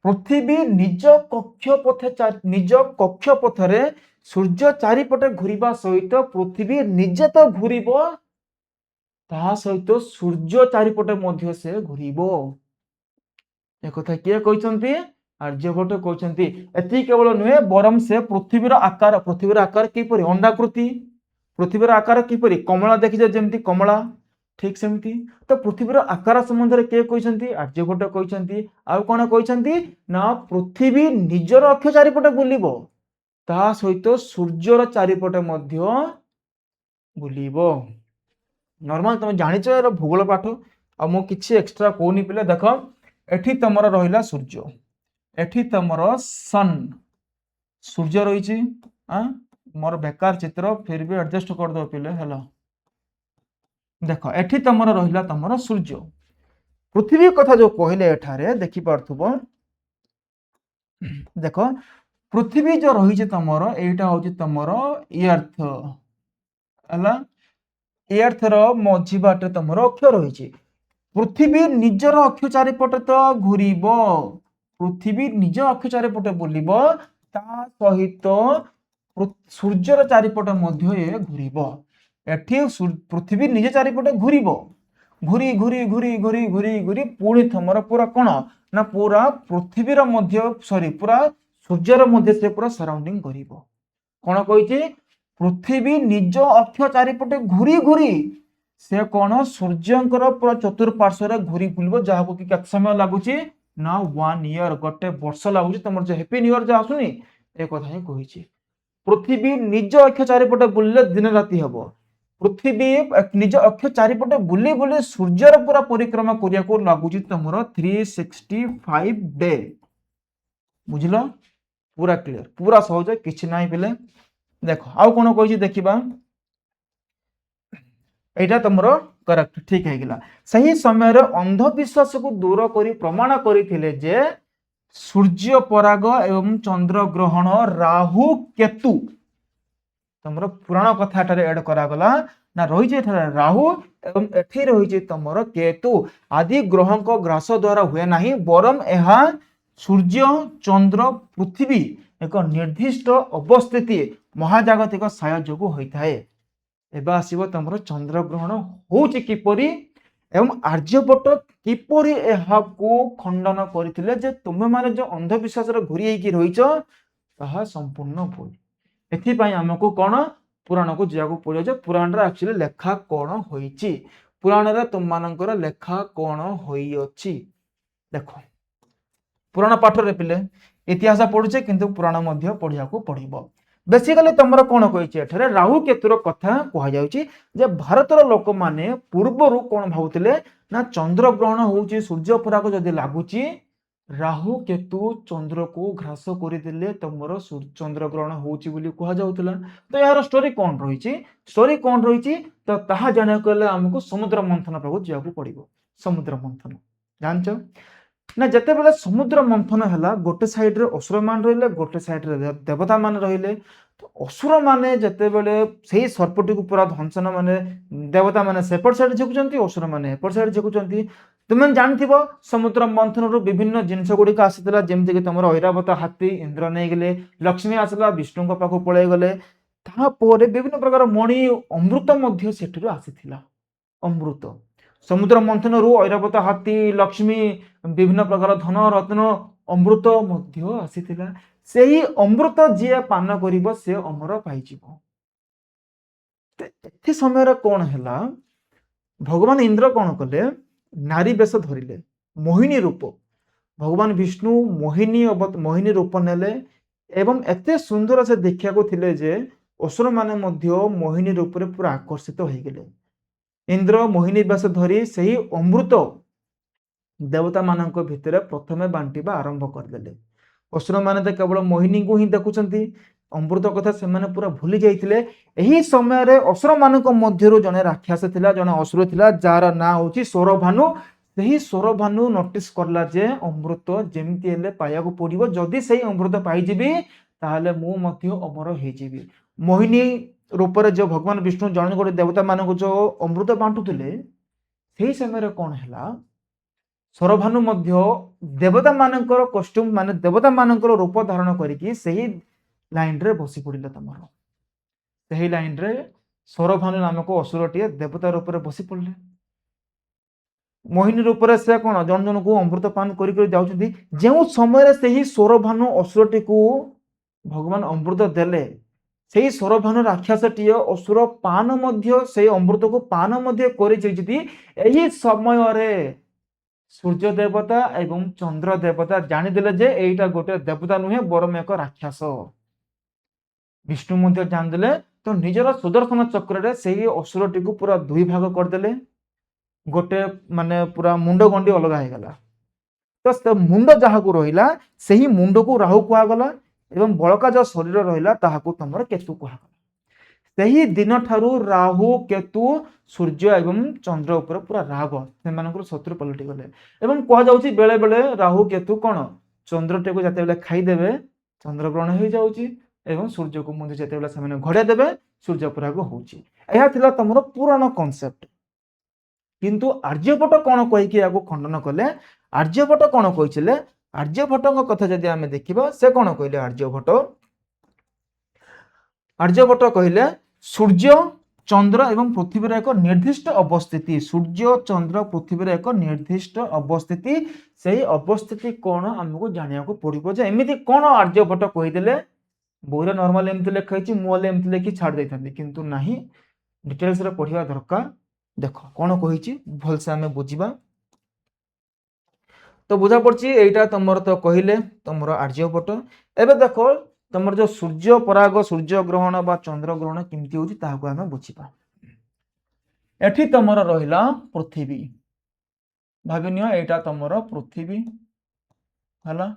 S1: पृथ्वी निज कक्षपथ रे सूर्य चारिपटे घूरिबा सहित पृथ्वी निजे तो घूरिबो ता सहित सूर्य चारिपटे मध्य से घूरिबो एक कथा किए कहचंती आर्यभट्ट कहचंती एति केवल नुहे बरम से पृथ्वीर आकार किपरि अंडाकृति पृथ्वीर आकार किपरि कमला देखिजे जेमती कमला ठीक सेमती तो पृथ्वीर आकार संबंध रे के कहचंती आर्यभट्ट कहचंती आ कोन कहचंती ना पृथ्वी निजर अक्ष चारिपटे बुलिबो ता सहित सूर्यर चारिपटे मध्य बुलिबो नॉर्मल तुम जानिछ एरो भूगोल पाठ आ मो किछि एक्स्ट्रा कोनी पिले देखो एठी तमर रहिला सूर्य एठी तमर सन सूर्य रही मोर बेकार चित्र फिर भी एडजस्ट कर दो पिले हेलो देख एठी तुमर रहिला तुमर सूर्य पृथ्वी कथा जो कहले एठारे देखि पार्थुबो देख पृथ्वी जो रही तुमर एटा हूँ तुमर अर्थ है अर्थ मझी बाटे तुमर अक्ष रही पृथ्वी निजर अक्ष चारिपटे तो घूरब पृथ्वी निज अक्ष चारिपटे बुलब ता सहित सूर्यर चारिपटे घूरब एठी पृथ्वी निज चारिपटे घूरब घूरी घूरी घूरी घूरी घूरी घूरी पुणी तुमर पूरा कौन ना पूरा पृथ्वीर सॉरी पूरा सूर्यर मध्य से पूरा सराउंडिंग करिवो कौन कही पृथ्वी निज अक्ष चारिपटे घूरी घूरी से कौन सूर्यंकर पूरा चतुर्पार्श्व घूरी बुलब जहाँ कि केत समय लगुच ना 1 ईयर गोटे वर्ष लगुच तुम जो हैप्पी न्यू ईयर जो आसुनी ए कथा ही कही पृथ्वी निज अक्ष चारिपटे बुलिले दिन राति हम पृथ्वी निज अक्ष चारिपटे बुली बुली सूर्यर पूरा परिक्रमा करिया को लगुच तुमर 365 डे बुझल पूरा क्लियर पूरा सहज किछि नाही पिले देख आउ कोन कहि देखिबा एटा तुमरो करेक्ट ठीक है गिला सही समय रे अंधविश्वास को दूर करी प्रमाण करिथिले जे सूर्य पराग एवं चंद्र ग्रहण राहु केतु तुमरो पुराण कथा ठारे ऐड करा गला ना रही जे राहु एवं एठी रही जे तुमरो केतु आदि ग्रहों को ग्रास द्वारा हुए नाही बरम एहा सूर्य चंद्र पृथ्वी एक निर्दिष्ट अवस्थिति महाजागतिक साय जोगु होइथाए एबा आसीबो तुमरो चंद्र ग्रहण होउची किपरि एवं आर्यभट्ट किपरि एहाकू खंडन करथिले जे तुमे माने जो अंधविश्वास रे घुरी हेकी रहिछ ताहा संपूर्ण भूल एथि पई हमकू कोन पुराण को जियाको पड़ियो जे पुराण रे एक्चुअली लेखा कोन होईची पुराण रे तुम मानकर लेखा कोन होई अछि देखो पुराण पाठ रे पिले इतिहास पढुचे किंतु पुराण मध्य पढिया को पड़िबो बेसिकली तुमर कौन कही एठारे राहु केतुर कथा कह जे भारतर लोक माने पूर्वर कौन भावुतिले ना चंद्र ग्रहण होउची सूर्य पराग जदि लागुची राहु केतु चंद्र को घ्रास करदेले तुमर चंद्र ग्रहण होउची बोली कह जाउतला तो यार स्टोरी कौन रही तो ताहा जाने कले हमको समुद्र मंथन पाखु जाकू पड़िबो समुद्र मंथन जानछ ना जते बेले समुद्र मंथन हैला गोटे साइड रे असुर मान रहिले गोटे साइड रे देवता मान रहिले तो असुर माने जते बेले सेही सर्पटी को पूरा धंसन माने देवता माने सेपट साइड झुकुचंती असुर माने एपट साइड झुकुचंती तुम जानथिबो समुद्र मंथन रो विभिन्न जिंस गुडी का आसीतला जेमति कि तमरो ऐरावत हाथी इंद्र नै गेले लक्ष्मी आसला विष्णु को पाखु पळे गले ता पोरे विभिन्न प्रकार मणि अमृत मध्य सेठरो आसीथिला अमृत समुद्र मंथन रु ऐरावत हाथी लक्ष्मी विभिन्न प्रकार धन रत्न अमृत मध्य आसीथिला सेही अमृत जे पान करिवो से अमर पाइजिवो एथि समय रे कोन हैला भगवान इंद्र कोन कले नारी बेश धरिले मोहिनी रूप भगवान विष्णु मोहिनी रूप नेले एवं एते सुंदर से देखिया को थिले जे असुर माने मध्य मोहिनी रूप रे पूरा आकर्षित हो गेले इंद्र मोहिनी बेश धरी सही अमृत देवता मानक भितर प्रथमे बांटिबा आरंभ करदेले असुर माने तो केवल मोहिनी को ही देखुचंती अमृत कथा से माने पूरा भूली जाइथिले एही समय रे असुर मानक मध्यरु जने राक्षस थिला जने असुर थिला जार ना होची सौरभानु सेही सौरभानु नोटिस करला जे अमृत जेमति हेले पाया को पड़िबो जदी सेही अमृत पाई जिबी ताहाले मु मध्य अमर हे जिबी मोहिनी रूप रे जो भगवान विष्णु जन गोटे देवता मानक जो अमृत बांटुथिले सेही समय रे कोन हैला सौरभानु मध्य देवता मानकर कॉस्ट्यूम माने देवता मानकर रूप धारण करिकी सही लाइन रे बसी पड़िले तमर सही लाइन रे सौरभानु नामक असुरटी देवता रूप रे बसी पड़ले मोहिनी रूप रे से कोन जन जन को अमृत पान करी करी जाउछथि जेउ समय रे सही सौरभानु असुरटी को भगवान अमृत देले सही सौरभानु राक्षसटी असुर पान मध्य सही अमृत को पान मध्य करि जति एही समय रे सूर्य देवता एवं चंद्र देवता जानिदेले जे एटा गोटे देवता नुहे बरम एक राक्षस विष्णु मध्य जानदेले तो निजर सुदर्शन चक्र रे सेही असुरटी को पूरा दुई भाग करदेले गोटे माने पूरा मुंड गंडी अलग हो गला तो से मुंड जहा को रहिला सेही मुंड को राहु कुआ गला एवं बळका जो शरीर रहिला ताहा को तमर केतु कुआ गला ସେହି दिन ठारू राहु केतु सूर्य एवं चंद्र उपर पूरा राग से शत्रु पलटि गले एवं कह जाउछि बेले बेले राहु केतु कौन चंद्रटे को जते बेले खाईदेवे चंद्रग्रहण हो जाउछि एवं सूर्य को मध्य जते बेले से घड़े देवे सूर्य पराग होउछि। एहा थिला तमरो पुराना कांसेप्ट किंतु आर्यभट्ट कौन कहीकि या खंडन कले आर्यभट्ट कौन कही आर्यभट्ट कथा जदि आमे देखिबा से कौन कहले आर्यभट्ट कहले सूर्य चंद्र एवं पृथ्वी एक निर्दिष्ट अवस्थिति सूर्य चंद्र पृथ्वी एक निर्दिष्ट अवस्थिति से अवस्थिति कौन आमको जानिया को पड़ो जे एमती कौन आर्यभट्ट कहीदेले बोईरे नॉर्मल एमती लिखाई मुहले एमती लिखि छाड़ देते किंतु नहीं डिटेल्स रे पढ़िया दरकार। देख कौन कही भलसे आम बुझा तो बुझा पड़ी यहीटा तुम तो कहले तुम आर्यभट्ट एवं देख तुम जो सूर्य पराग सूर्य ग्रहण बा चंद्र ग्रहण केमती होची ताहाको आमे बुझिबा। एठी तुमर रहिला पृथ्वी भाविनियो एटा तुमर पृथ्वी हला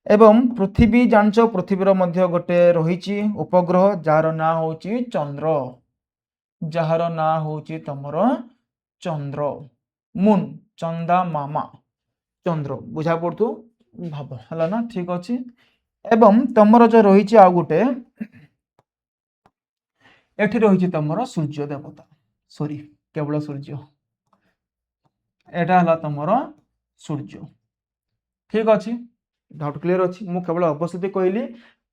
S1: एवं पृथ्वी जानचो पृथ्वीर मध्य गोटे रहिची उपग्रह जार ना होची चंद्र जार ना होची तुमर चंद्र मून चंदा मामा चंद्र बुझा पड़तु भाव हला ना ठीक अछि। एवं तुमर जो रही आ गोटे एठी रही तुमर सूर्य देवता सॉरी केवल सूर्य एटा हला तुमर सूर्य ठीक अच्छे डाउट क्लियर अच्छी मु केवल अवस्थिति कहली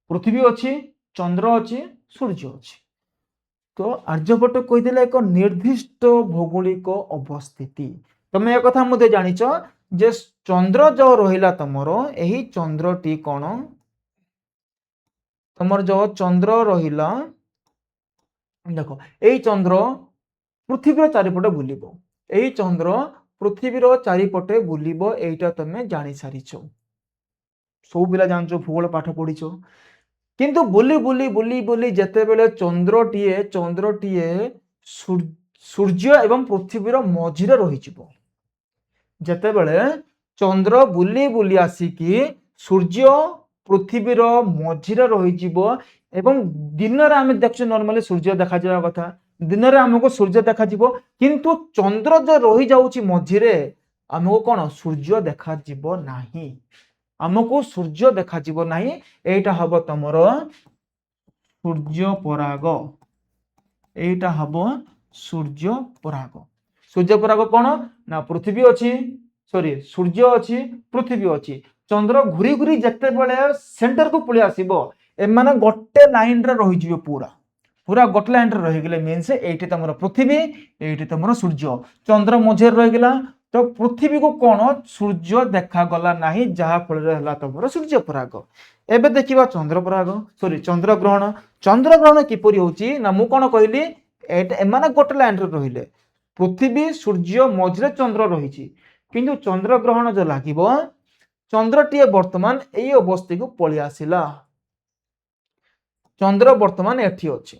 S1: पृथ्वी अच्छी चंद्र अच्छी सूर्य अच्छी तो आर्यभट्ट कहीदेले एक निर्दिष्ट भौगोलिक अवस्थिति तुम एक कथा मध्य जानिच जे चंद्र जो रहिला तुमर एही चंद्रटी कौन तुमर जो चंद्र रहिला देखो यही चंद्र पृथ्वी चारिपटे बुलिबो यही चंद्र पृथ्वीर चारिपटे बुलिबो एटा तुम जानी सारिछ सब पिला जानचो भूगोल पाठ पढ़िछ किंतु बुली बुली बुली बुली जेते बेले चंद्रटीए सूर्य एवं पृथ्वीर मझिरे रहिजिवो जेते बेले चंद्र बुली बुली आसिकी सूर्य पृथ्वीर मझिरे रहिजिवो एवं दिन रे आमे देखछु नॉर्मली सूर्य देखा जावा कथा दिन रे हमको सूर्य देखा जिवो किंतु चंद्र जो रही जाउची मझिरे हमको कोन सूर्य देखा जिवो नाही हमको सूर्य देखा जिवो नाही एटा हबो तमर सूर्य पराग एटा हबो सूर्य पराग कोन ना पृथ्वी अछि सॉरी सूर्य अछि पृथ्वी अछि चंद्र घुरी घुरी जते बेले सेंटर को पळि आसीबो एमाने गोटे लाइन रे रहि जिवो पूरा गोटे लाइन रे रहि गेले मींस एठी तमरो पृथ्वी एठी तमरो सूर्य चंद्र मझे रहि गेला तो पृथ्वी को कोन सूर्य देखा गला नाही जहा फल रे हला तमरो सूर्य पराग एबे देखिबा चंद्र पराग सॉरी चंद्र ग्रहण किपरि होची ना मु कोन कहली एमाने गोटे लाइन रे रहिले पृथ्वी सूर्य मझे चंद्र रहिची किंतु चंद्र ग्रहण जो लागिबो चंद्रटीए वर्तमान एई अवस्था को पळि आसिला चंद्र वर्तमान एठी अछि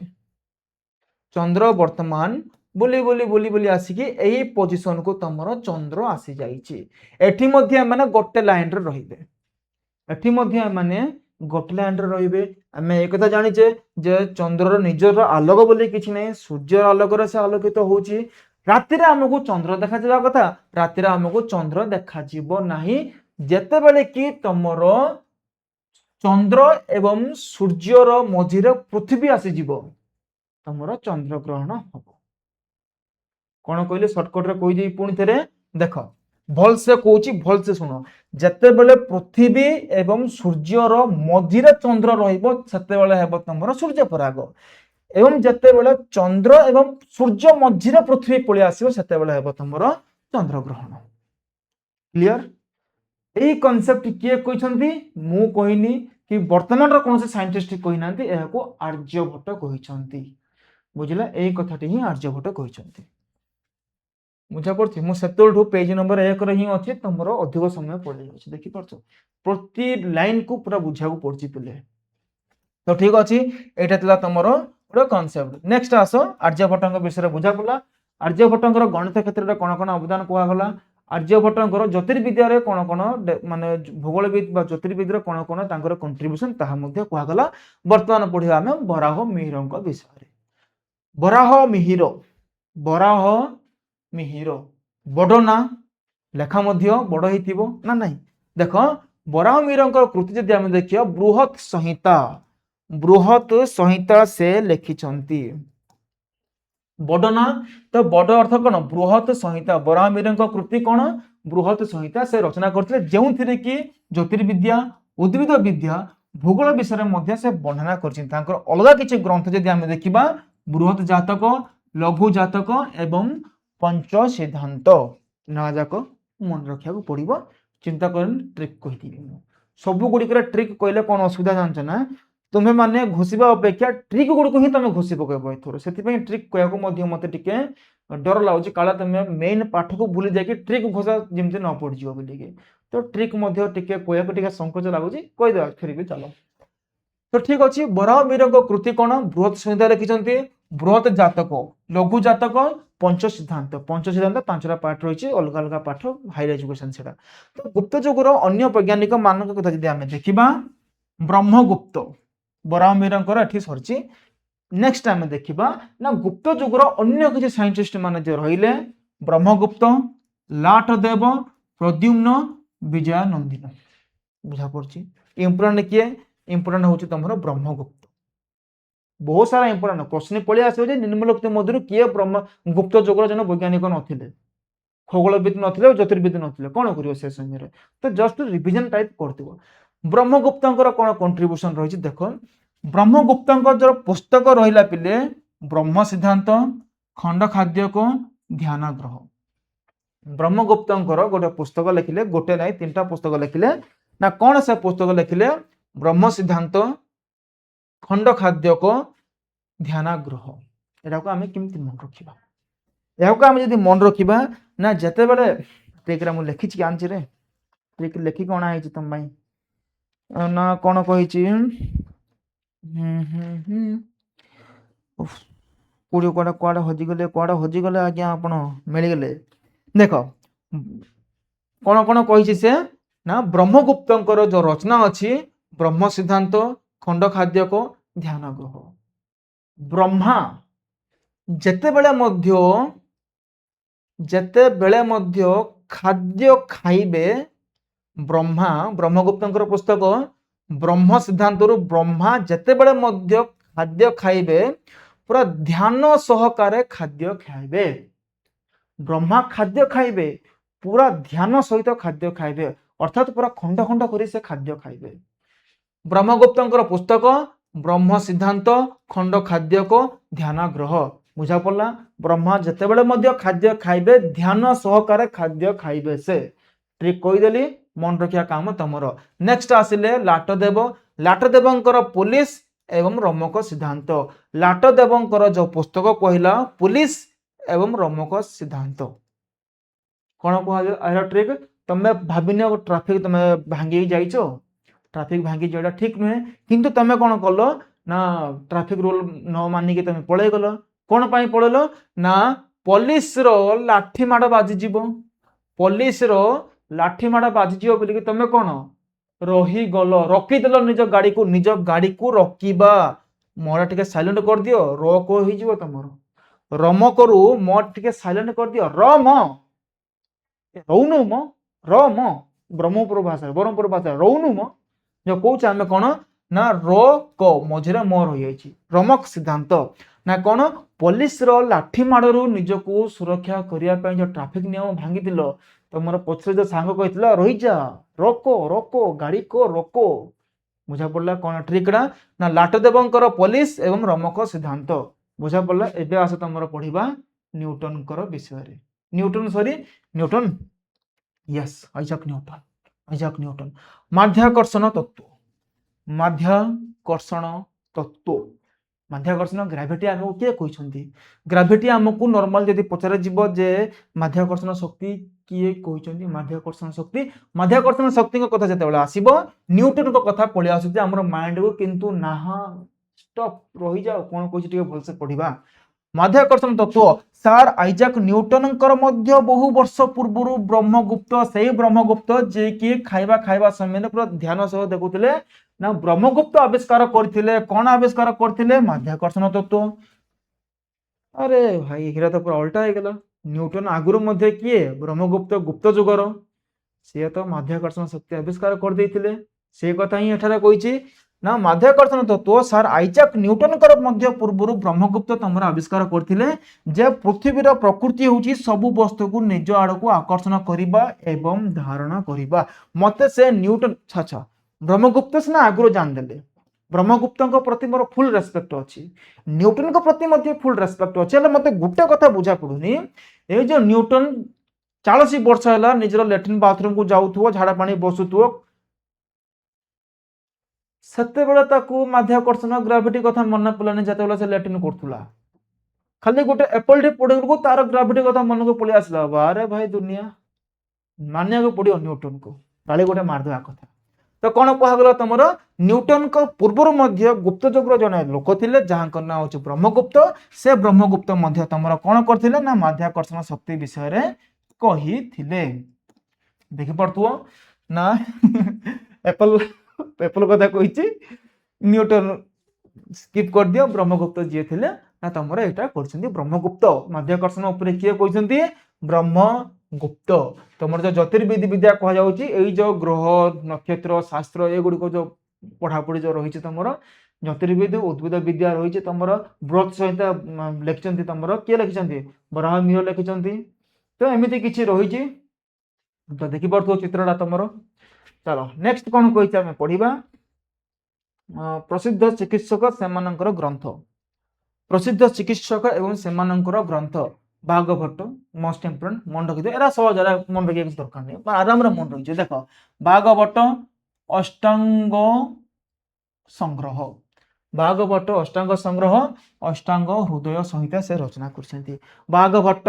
S1: चंद्र वर्तमान बुली बुली बुली बुली आसिकी एही पोजीशन को तमरो चंद्र आसी जाईची एठी मध्ये माने गोटे लाइन रे रहिबे एठी मध्ये माने गोटे लाइन रे रहिबे हमें एक कथा जानिचे जे चंद्रर निजर आलोक बोली किछि नै सूर्य आलोक रे से आलोकित होउची राति रे हमको चंद्र देखा जावा कथा राति रे हमको चंद्र देखा जीवो नाही जेते बेले कि तमरो चंद्र एवं सूर्यर मझिरे पृथ्वी आसी जीवो तमरो चंद्र ग्रहण हबो कोन कहले शॉर्टकट रे कहि देई पुणी थेरे देख भल से कहूची भल से सुनो जेते बेले पृथ्वी एवं सूर्यर मझिरे चंद्र रहिबो सेते बेले हेबो तमरो सूर्य पराग एवं जेते बेले चंद्र एवं सूर्य मझिरे पृथ्वी पळि आसीबो सेते बेले हेबो तमरो चंद्र ग्रहण क्लियर एही कांसेप्ट किए कहिसंती मु कहिनी कि वर्तमान रो कोनसे साइंटिस्ट कहिनांती एहाको आर्यभट्ट कहिसंती बुझिला एही कथाटी ही आर्यभट्ट कहिसंती बुझा पड़छि मु सेतोलठु पेज नंबर 1 रे ही अछि तमरो अधिक समय पड़ि अछि देखि परछो प्रति लाइन को पूरा बुझाउ पड़छि पिले तो ठीक अछि एटा तला तमरो पूरा कांसेप्ट नेक्स्ट आसो आर्यभट्टଙ୍କ विषय रे बुझा पला आर्यभट्टଙ୍କର गणित क्षेत्र रे कोन कोन अवदान कोआ गला आर्यभट्टଙ୍କର ज्योतिर्विद्यारे कोन कोन माने भूगोलविद बा ज्योतिर्विद्र कोन कोन तांकर कंट्रीब्यूशन ताहा मध्ये कुहागला। वर्तमान पढ़िबा आमे बराह मिहिरଙ୍କ विषय। बराह मिहिर बड़ ना लेखा मध्य बड़ हेतिबो ना नहीं। देख बराह मिहिरଙ୍କ कृति जदि आमे देखियो बृहत संहिता से लिखिछंती। बड़ ना तो बड़ अर्थ कौन बृहत संहिता। बराह मिहिरଙ୍କ कृति कौन बृहत संहिता से रचना करथिले जेउथिरे कि ज्योतिर्विद्या उद्भिद विद्या भूगोल विषय मध्य से वर्णना करछिन। तांकर अलगा किछि ग्रंथ जदि आमे देखिबा बृहत जातक लघु जातक एवं पंच सिद्धांत ना जाक मन रखिया को पड़िबो। चिंता करन ट्रिक कहिथिबि सब गुडिकर ट्रिक कहले कोन असुविधा जानछ ना तुम्हें माने घोषिबा अपेक्षा ट्रिक गुड को ही तुम घोषि पकेबो एथोर सेति पई ट्रिक कहया को मध्य मते टिके डर लागुची काला तुम मेन पाठ को भूली जाय कि ट्रिक घोषा जेमते न पड़ जियो बोली के तो ट्रिक मध्य टिके कहया को टिके संकोच लागुची कहि दे फिर भी चलो। तो ठीक अछि बराह मिहिरଙ୍କ कृति कोन बृहत संहिता लिखिचंती। बृहत जातक लघु जातक पंच सिद्धांत पांचटा पाठ रही अलग अलग पाठ हायर एजुकेशन सेटा। तो गुप्त जुगर अन्य वैज्ञानिक मानक कथा जदि आमे देखिबा ब्रह्मगुप्त बराह मिहिरଙ୍କର एठी सरची। नेक्स्ट आमे देखिबा ना गुप्त जुगर अन्य किछि साइंटिस्ट माने जे रहिले ब्रह्मगुप्त लाटदेव प्रद्युम्न विजयानंदिन बुझा पड़ची। इंपोर्टेंट किए इंपोर्टेंट होची तमरो ब्रह्मगुप्त। बहुत सारा इंपोर्टेंट क्वेश्चन पळि आसे जे निम्नलिखित मध्यरु किए ब्रह्म गुप्त जुगर जन वैज्ञानिक नथिले खगोलविद नथिले ज्योतिर्विद नथिले कोन करियो से समय रे तो जस्ट रिवीजन टाइप करथिबो। ब्रह्मगुप्तଙ୍କର कोन कंट्रीब्यूशन रहिछि देखो ब्रह्मगुप्तଙ୍କ जो पुस्तक रहिला पिले ब्रह्म सिद्धांत खंड खाद्य को ध्यान ग्रह। ब्रह्मगुप्तଙ୍କର गोटे पुस्तक लिखिले गोटे नाही तीनटा पुस्तक लिखिले ना कोन से पुस्तक लिखिले ब्रह्म सिद्धांत खंड खाद्य को ध्यान ग्रह। एटा को हमें किमति मन रखिबा एहा को हम यदि मन रखिबा ना जते बेले ट्रिक रा मु लिखि छि आंची रे ट्रिक लिखि कोन आइ छि तम भाई ना कोन कहि छि पुरी कोडा कोडा हजि गले आज्ञा आपण मिल गले। देखो कोन कहि छि से ना ब्रह्मगुप्तଙ୍କର जो रचना अछि ब्रह्म सिद्धांत खंड खाद्य को ध्यान ग्रह। ब्रह्मा जेते बेले मध्य खाद्य खाइबे ब्रह्मा ब्रह्मगुप्तଙ୍କର पुस्तक ब्रह्म सिद्धांत रु ब्रह्मा जेते बेले मध्य खाद्य खाइबे पूरा ध्यान सहकारे खाद्य खाइबे। ब्रह्मा खाद्य खाइबे पूरा ध्यान सहित खाद्य खाइबे अर्थात पूरा खंड खंड करी से खाद्य खाइबे। ब्रह्मगुप्तଙ୍କର पुस्तक ब्रह्म सिद्धांत खंड खाद्य को ध्यान ग्रह बुझा पड़ला। ब्रह्मा जेते बेले मध्य खाद्य खाइबे ध्यान सहकारे खाद्य खाइबे से ट्रिक कहिदेली मन रखिया काम तमरो। नेक्स्ट आसिले लाटदेवଙ୍କର पुलिस एवं रमक सिद्धांत। लाटदेवଙ୍କର जो पुस्तक कहला पुलिस एवं रमक सिद्धांत कोन कहला ट्रिक तमे भाबिने ट्रैफिक तमे भांगी जाइछो ट्रैफिक भांगी जोड़ा ठीक नुहे किंतु तमे कोन कलो ना ट्रैफिक रूल न मानि के तमे पळै गलो कोन पई पळलो ना पुलिस रो लाठी माड बाजी जीवो पुलिस रो लाठी माड बाजी जीवो बोली के तमे कोन रही गलो रखी देलो निज गाड़ी को रखिबा मोरा टिके साइलेंट कर दियो रो को ही जीवो तमरो रम करू मो टिके साइलेंट कर दियो रम रौनु मो रम ब्रह्मपुर भाषा रौनु मो जो कहूँ आम कौन ना रो को मझे म रही रमक सिद्धांत ना कौन पुलिस रो लाठी माड़ू निजको सुरक्षा करने जो ट्रैफिक नियम भांगी तुम पछरे जो सांग कही रही जा रोको रोको गाड़ी को रोको बुझा पड़ा कौन ट्रिकड़ा ना लाटदेवଙ୍କର पुलिस एवं रमक सिद्धांत बुझा पड़ा। एबे आस तुम पढ़ा न्यूटन विषय न्यूटन यस आइजैक न्यूटन माध्याकर्षण माध्याकर्षण ग्राविटी आमको किए कहते ग्राविटी आमको नॉर्मल जदि पचार जीव जे माध्याकर्षण शक्ति किए कहते माध्याकर्षण शक्ति कथा जो आसब न्यूटन कथा पलि आसुचे आम माइंड को किंतु ना स्टॉप रही जाओ कौन कह भलसे पढ़ा माध्याकर्षण तत्व सार आइजाक न्यूटनकर मध्य बहु वर्ष पूर्व ब्रह्मगुप्त से ब्रह्मगुप्त जे कि खाइबा खाइबा समय पूरा ध्यान सह देखुले ना ब्रह्मगुप्त आविष्कार करथिले कौन आविष्कार करथिले माध्याकर्षण तत्व। अरे भाई हिरा तो पूरा उल्टा हो गला न्यूटन आगुरु मध्य किए ब्रह्मगुप्त गुप्त जुगर सी तो माध्याकर्षण शक्ति आविष्कार कर देथिले से कथा ही एठारे कहिछि ना माध्याकर्षण तत्व सार आइजाक न्यूटन पूर्व ब्रह्मगुप्त तमर आविष्कार करथिले जे पृथ्वीर प्रकृति होची सबु वस्तु को निज आड़क आकर्षण करिबा एवं धारण करिबा मते से न्यूटन छाछा ब्रह्मगुप्त सिना आगुरु जान देले ब्रह्मगुप्त प्रति मोर फुल रेस्पेक्ट अच्छी न्यूटन प्रति मध्य फुल रेस्पेक्ट अच्छी हेल्ले मते गोटे कथा बुझा पड़ुनी ए जो न्यूटन 40 वर्ष है निजर लैट्रिन बाथरूम को जाऊथुवो झाड़ा पानी बसुथुवो सेते बेले ताकू माध्याकर्षण ग्राविटी कथा मन पड़लानी जते बेले से लैट्रिन करथुला खाली गोटे एप्पल टे पड़े को तार ग्राविटी कथा मन को पळि आसला अरे भाई दुनिया मानिया को पड़ियो न्यूटन को ताली गोटे मारदवा कथा तो कौन कहगला तुम न्यूटन को पूर्व मध्य गुप्त जुगर जने लोक थिले जहां ना होची ब्रह्मगुप्त से ब्रह्मगुप्त मध्य तुम कौन करथिले ना माध्याकर्षण शक्ति विषय रे कही थिले देखि पड़थुओ ना एप्पल एप्पल कथा कहिछि न्यूटन स्किप कर दियो ब्रह्मगुप्त जे थिले ना तुमरा एटा करछन्ती ब्रह्मगुप्त माध्याकर्षण ऊपर किए कहछन्ती ब्रह्मगुप्त तुमर जो ज्योतिर्विधि विद्या कह जाउची एई जो ग्रह नक्षत्र शास्त्र ए गुडी को जो पढ़ापढ़ी जो रही तुमर ज्योतिर्विद्या उद्भिद विद्या रही तुमर बृहत सहित लिखिछन्ती तुमर किए लिखिछन्ती बराह मिहिर लिखिछन्ती तो एमिति किछि रही तो देखि पड़थो चित्रटा तुमर चलो नेक्स्ट कौन कहिछि आमे पढ़िबा प्रसिद्ध चिकित्सक सेमानंकर ग्रंथ प्रसिद्ध चिकित्सक एवं सेमानंकर ग्रंथ भागवत मोस्ट इम्पोर्टेंट मन रखि एरा सहज मन रखिया किछ दरकार नै आराम रे मन रखि देखो भागवत अष्टांग संग्रह भागवत अष्टांग संग्रह अष्टांग हृदय संहिता से रचना करछन्ती भागवत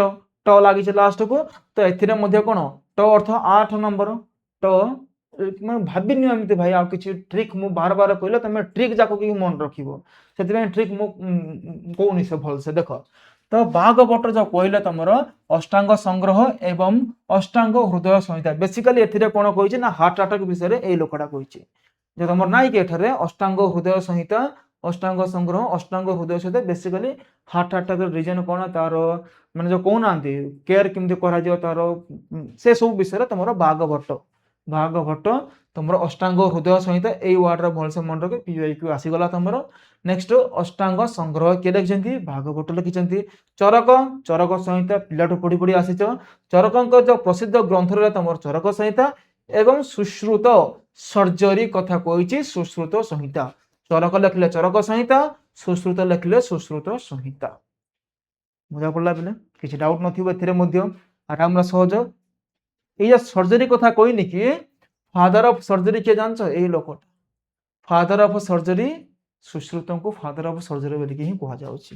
S1: ट लागि लास्ट को तो एथिरे मध्ये कोन ट अर्थ 8 नंबर ट मैं भाबिनी एमती भाई आ किछि ट्रिक मु बार बार कहले तमे ट्रिक जाको कि मन रखिबो सेति ट्रिक मु कोनी से भल से देखो तो भागवत जो कहले तुमर अष्टांग संग्रह एवं अष्टांग हृदय संहिता बेसिकली एथिरे कोन कहिछि ना हार्ट अटैक विषय रे ए लोकडा कहिछि जे तुमर नाइ के एठारे अष्टांग हृदय संहिता अष्टांग संग्रह अष्टांग हृदय संहिता बेसिकली हार्ट अटैक रीजन कोन तार माने जो कोन आंती केयर किमते करा जियो तार से सब विषय तुमर भागवत तुमर अष्टांग हृदय संहिता ए वर्ड रे भल से मन रखे पीआईक्यू आसी गला तुमर नेक्स्ट अष्टांग संग्रह के लिखिछन्ती भागवत लिखिछन्ती चरक चरक संहिता पिलाटो पढ़ी पढ़ी आसीछ चरकंक जो प्रसिद्ध ग्रंथ रे तुमर चरक संहिता एवं सुश्रुत सर्जरी कथा कहिछि सुश्रुत संहिता चरक लिखले चरक संहिता सुश्रुत लिखले सुश्रुत संहिता बुझा पड़ला बेले किछि डाउट नथिबो एथिरे मध्ये आराम रे सहज ये सर्जरी कथा कहनी कि फादर ऑफ सर्जरी के जानछ ए लोकटा फादर ऑफ सर्जरी सुश्रुत को फादर ऑफ सर्जरी बोली कि ही कहा जाउछि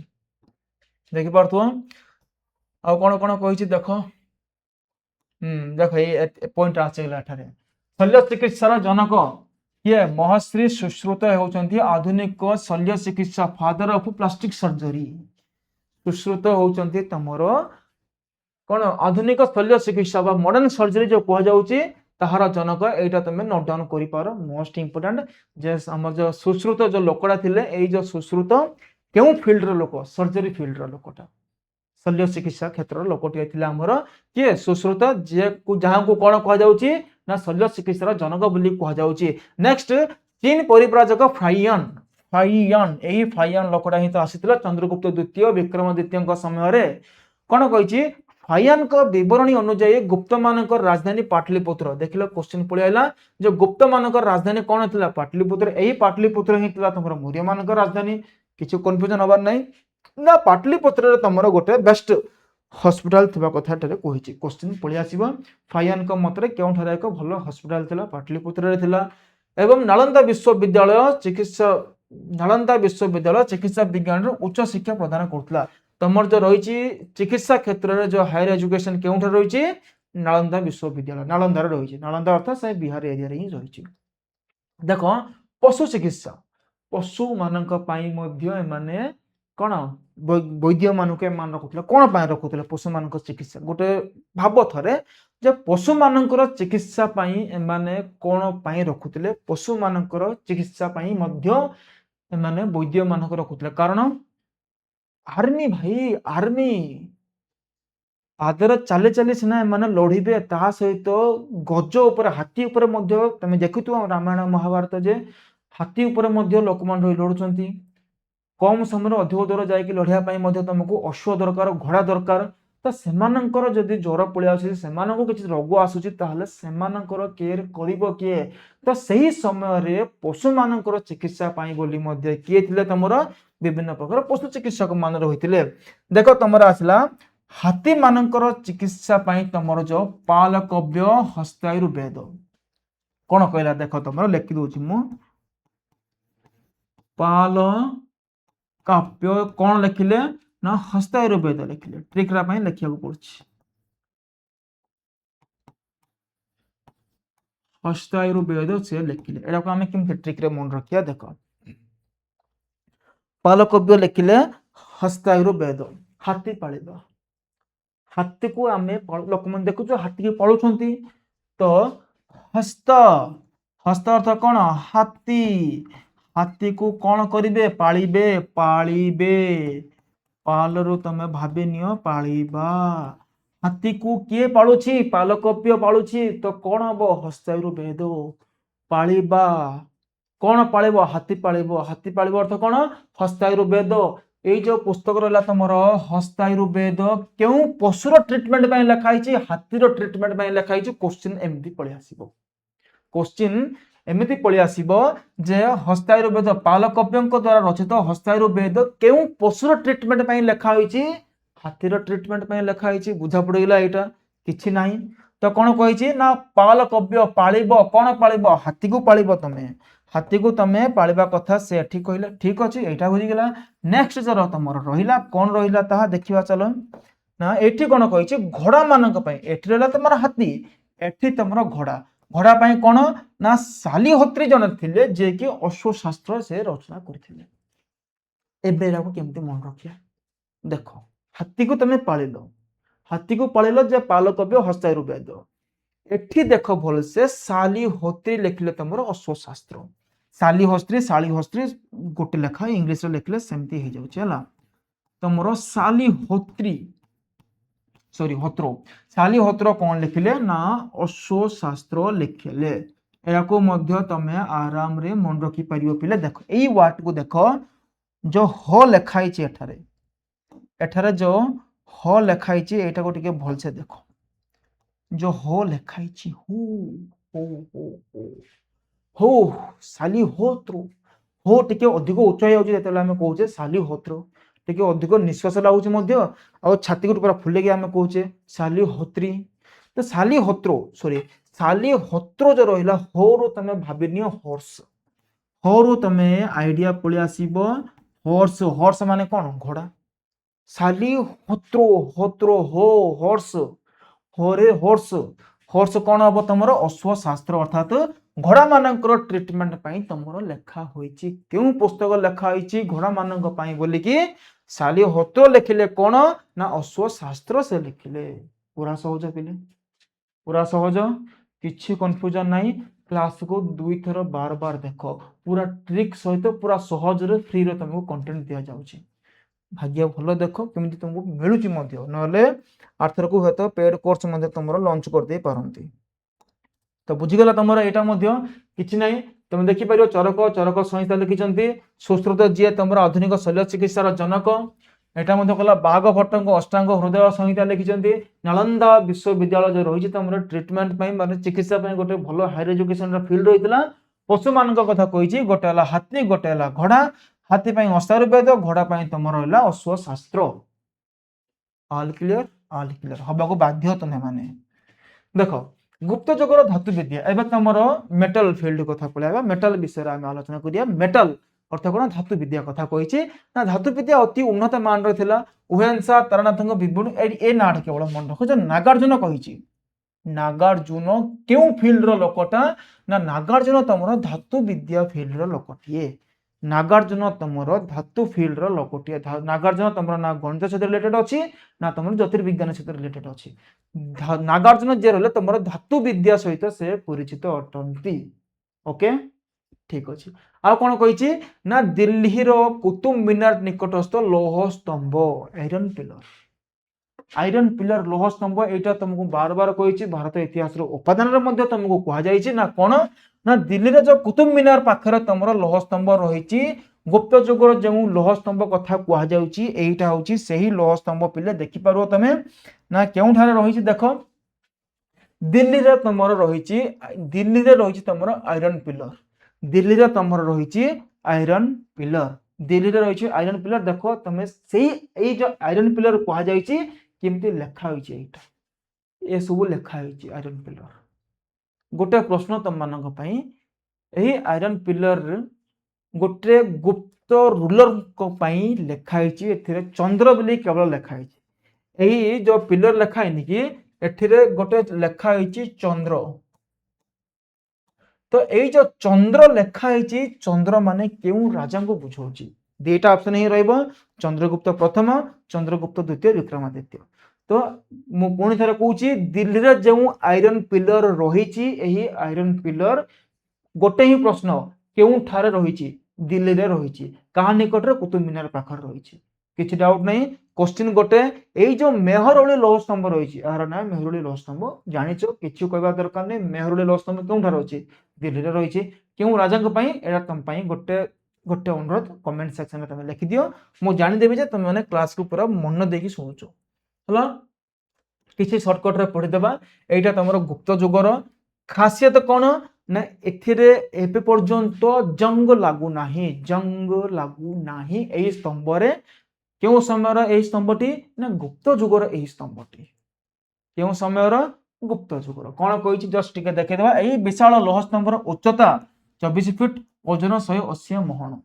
S1: देखि पारथु आ कोन कोन कहिछि देखो देखो ए पॉइंट आछेला एठारे शल्य चिकित्सार जनक ये महर्षि सुश्रुत होचंती आधुनिक शल्य चिकित्सा father of plastic surgery Sushruta होचंती तमरो कौन आधुनिक शल्य चिकित्सा मॉडर्न सर्जरी जो कह जाउची ताहार जनक एटा तुम नोट डाउन करि पारो मोस्ट इंपोर्टेंट जे हमर जो सुश्रुत जो लोकड़ा थिले एई जो सुश्रुत केउ फील्ड रो लोक सर्जरी फील्ड रो लोकटा शल्य चिकित्सा क्षेत्र रो लोकटी थिला हमर के सुश्रुत जे को जहां को कोन कह जाउची ना शल्य चिकित्सा रो जनक बोली कह जाउची नेक्स्ट चीन परिव्राजक फाइयान एई फाइयान लोकड़ा ही तो आसीतला चंद्रगुप्त द्वितीय विक्रमादित्य समय रे कोन कहिची फाइयान को विवरणी अनुसार गुप्त मानक राजधानी पाटलिपुत्र देखिलो क्वेश्चन पळि आइला जो गुप्त मानक राजधानी कोन थिला पाटलिपुत्र एही पाटलिपुत्र ही थिला तमरो मौर्य मानक राजधानी किछु कंफ्यूजन हबार नै ना पाटलिपुत्र रे तमरो गोटे बेस्ट हॉस्पिटल थिबा कथा टरे कहिछि क्वेश्चन पळि आसीबो फाइयान को मतरे केउ ठरे एक भलो हॉस्पिटल थिला पाटलिपुत्र रे थिला एवं नालंदा विश्वविद्यालय चिकित्सा विज्ञान रो उच्च शिक्षा प्रदान करथला तमर जो रही चिकित्सा क्षेत्र में जो हायर एजुकेशन केउठ रही नालंदा विश्वविद्यालय नालंदा रही नालंदा अर्थात से बिहार एरिया रे ही रही देखो पशु चिकित्सा पशु मानक पाई मध्य एमाने कौन वैद्य मान के मान रखुले कौन पाई रखुले पशु मान चिकित्सा गोटे भाव थरे जे पशु मानकर चिकित्सा एमाने कौन पाई रखुले पशु मानकर चिकित्सा एमाने वैद्य मानक रखुले कारण आर्मी भाई आर्मी पादर चली चली सीना एमाने लड़े ता सहित गज उपर हाथी उपर तुम देखुव रामायण महाभारत जे हाथी उपर लोक मान लड़ुंट कम समय अधिक दूर जाकि लड़ाई तुमको अश्व दरकार घोड़ा दरकार तो सेमानंकर जदि ज्वर पलि आसुची किसी रोग आसूची ताहले सेमानंकर केयर करिबो किए तो सही समय रे पशु मानकर चिकित्सा पाई बोली मध्ये किए थिले तमरो विभिन्न प्रकार पशु चिकित्सक मान रहिथिले देखो तमरो आसला हाथी मानकर चिकित्सा पाई तमरो जो पालकव्य हस्तायुर्वेद कौन कहला देखो तमरो लिखि दोछि मु पाल काव्य कौन लिखिले ना हस्तायुर्वेद लिखिले ट्रिक रा पई लिखिया को पड़छि हस्तायुर्वेद से लिखिले एडा को हमें केमते ट्रिक रे मन रखिया देखो पालकव्य लिखिले हस्तायुर्वेद हाथी पालिबा हाथी को आमे लोक मन देखु हाथी के पालुछंती तो हस्त हस्त अर्थ कौन हाथी हाथी को कौन करिवे पालिबे पालिबे पालरू तमे भाबे नियो पालिबा हाथी को किए पालुछि पालकव्य पालुछि तो कौन हबो हस्तायुर्वेद पालिबा कौन पालिबो हाथी पालिबो अर्थ कौन हस्तायुर्वेद ये जो पुस्तक रहा तुम हस्तायुर्वेद क्यों पशुर ट्रिटमेंट लिखाई हाथीर ट्रिटमेंट लिखाई क्वेश्चन एमती पलि आसिबो क्वेश्चन एमती पलि आसिबो जे हस्तायुर्वेद पालकव्यों द्वारा रचित हस्तायुर्वेद क्यों पशुर ट्रिटमेंट लिखाई हाथीर ट्रिटमेंट लिखाई बुझा पड़गला यहाँ किछि नाही तो कौन कही ना पालकव्य पालिबो कौन पालिबो हाथी को पालिबो तमे हाथी को तमे पालिबा कथा से ठीक कहले ठीक अछि एटा बुझिगला नेक्स्ट जर तमर रहिला कौन रहिला ताहा देखिबा चलो ना एठी कौन कहिछि घोड़ा मानक पई एठी रहला तमर हाथी एठी तमर घोड़ा घोड़ा पई कौन ना सालीहोत्री जन थिले जे कि अश्वशास्त्र से रचना करथिले एबे एरा को केमते मन रखिया देखो हाथी को तमे पालिलो जे पालकव्य हस्तायुर्वेद एठी देखो भल से सालीहोत्री लिखले तमर अश्वशास्त्र सालीहोत्री गोटे लेखा इंग्लिश रे लिखले सेमती हे जाउछ हला तमर सालीहोत्री सॉरी होत्रो सालीहोत्र कौन लिखले ना अश्वशास्त्र लिखले एरा को मध्य तमे आराम रे मन रखि परियो पिले देखो एई वर्ड को देखो जो ह लिखाई छि एठारे जो ह लिखाई छि एटा को टिके भल से देखो जो हो लिखाई छि हो सालीहोत्र हो टिके अधिक उच्च हो जाउछि जेतेला हमें कहूचे सालीहोत्र टिके अधिक निश्वास लागुछि मध्य आ छाती को पूरा फुले के हमें कहूचे सालीहोत्री तो सालीहोत्र जो रहिला हो रो तमे भाबिनियो हॉर्स हो रो तमे आइडिया पळि आसीबो हॉर्स माने कोन घोड़ा सालीहोत्र होत्र हो हॉर्स होरे हॉर्स कौन हम तुम अश्वशास्त्र अर्थात घोड़ा मानकर ट्रिटमेंट पाई तुमर लेखा होईची क्यों पुस्तक लिखा होईची घोड़ा मानक पाई बोली कि सालीहोत्र लिखिले कौन ना अश्वशास्त्र से लिखिले पूरा सहज पिले पूरा सहज किछि कंफ्यूजन नहीं क्लास को दुई थर बार बार देखो पूरा ट्रिक सहित पूरा सहज रे फ्री रे तुमको कंटेंट दिया जाउची भाग्य भल देखो केमिति तुमको मिलुची मध्य नले आर्थर को हेतु पेड कोर्स मध्य तुमरो लॉन्च कर दे पारंती तो बुझिगला तुमरो एटा मध्य किछि नाही तुम देखि परियो चरक संहिता लिखिचंती सुश्रुत जी तुमरो आधुनिक शल्य चिकित्सार जनक एटा मध्य कला बाघ भट्टଙ୍କ अष्टांग हृदय संहिता लिखिचंती नालंदा विश्वविद्यालय जो रहिछि तुमरो ट्रीटमेंट पई माने चिकित्सा पई गोटे भलो हायर एजुकेशन रा फील्ड रहितला पशु मानक कथा कहिछि गोटे हला हाथी गोटे हला घोड़ा हाथी पई हस्तायुर्वेद घोड़ा पई तुमरो हला अश्वशास्त्र ऑल क्लियर हबा को बाध्य तमे माने देखो गुप्त जगर धातु विद्या एबे तुमरो मेटल फील्ड कथा पळाबा मेटल विषय आमे आलोचना करिया मेटल अर्थ कोन धातु विद्या कथा कहिछि ना धातु विद्या अति उन्नत मान रे थिला उहेंसा तारानाथଙ୍କ विवरण ए नाट केवल मन रखो जे नागार्जुन कहिछि नागार्जुन क्यों फील्ड रो लोकटा ना नागार्जुन तुमरो धातु विद्या फील्ड रो लोकटिए नागार्जुन तुमर धातु फिल्ड लोकटे नागार्जुन तुम ना गणित सहित रिलेटेड अच्छी ना तुम ज्योतिर्विज्ञान सहित रिलेटेड अच्छी नागार्जुन जे रहे तुम धातु विद्या सहित से परिचित अटंती ओके ठीक अच्छे आउ कौन कही ना दिल्ली कुतुब मीनार निकटस्थ लौह स्तंभ आयरन पिलर लौह स्तंभ यहाँ तुमको बार बार कही भारत इतिहास उपादान तुमको कहुई ना कौन ना दिल्ली जो कुतुब मीनार पाखे तुम लौह स्तंभ रही गुप्त जुगर जो लौह स्तंभ कथा कहुटा हूँ से ही लौह स्तंभ पिले देखिपार तुम ना क्यों रही देख दिल्ली रे तुम रही दिल्ली रे रही तुम आयरन पिलर दिल्ली रे तुम रही आयरन पिलर दिल्ली रे रही आयरन पिलर देख तुम से जो आयरन पिलर कहुई केमती लेखाई ये सब लेखाई आयरन पिलर गोटे प्रश्न तुम मान आयरन पिलर गोटे गुप्त रूलर लेखाई चंद्र बोली केवल लेखाई यही जो पिलर लेखाई कि एठिरे गोटे लेखाई चंद्र तो यही जो चंद्र लेखाई चंद्र माने क्यों राजा को बुझाऊँ दुईटा ऑप्शन ही रहिबो चंद्रगुप्त प्रथम चंद्रगुप्त द्वितीय विक्रमादित्य तो मु पुणी थरे कहूची दिल्ली रे जो आयरन पिलर रही आयरन पिलर गोटे ही प्रश्न क्यों ठारे रही दिल्ली रे रही कहा निकट कुतुब मीनार पाखर रही किसी डाउट नहीं क्वेश्चन गोटे यही जो मेहरौली लौह स्तंभ रही यार ना मेहरौली लौह स्तंभ जानिच किसी कहवा दरकार नहीं मेहरौली लौह स्तंभ क्यों ठार अच्छी दिल्ली रे रही क्यों राजा तुम गोटे गोटे अनुरोध कमेंट सेक्शन में तुम लिखि दियो मु जानीदेवी जे तुम मैंने क्लास को पूरा मन देकी शुणुच हला किसी सर्टकट रे पढ़ीदेबा एटा तुम गुप्त जुगर खासियत कौन ना एथिरे एपे पर्यंत जंग लागू नाही एई स्तंभ रे क्यों समय एई स्तंभटी ना गुप्त जुगर एई स्तंभटी क्यों समय गुप्त जुगर कौन कही जस्ट टिके देखिदेबा एई विशाल लौह स्तंभर उच्चता 24 फीट ओजन 180 महण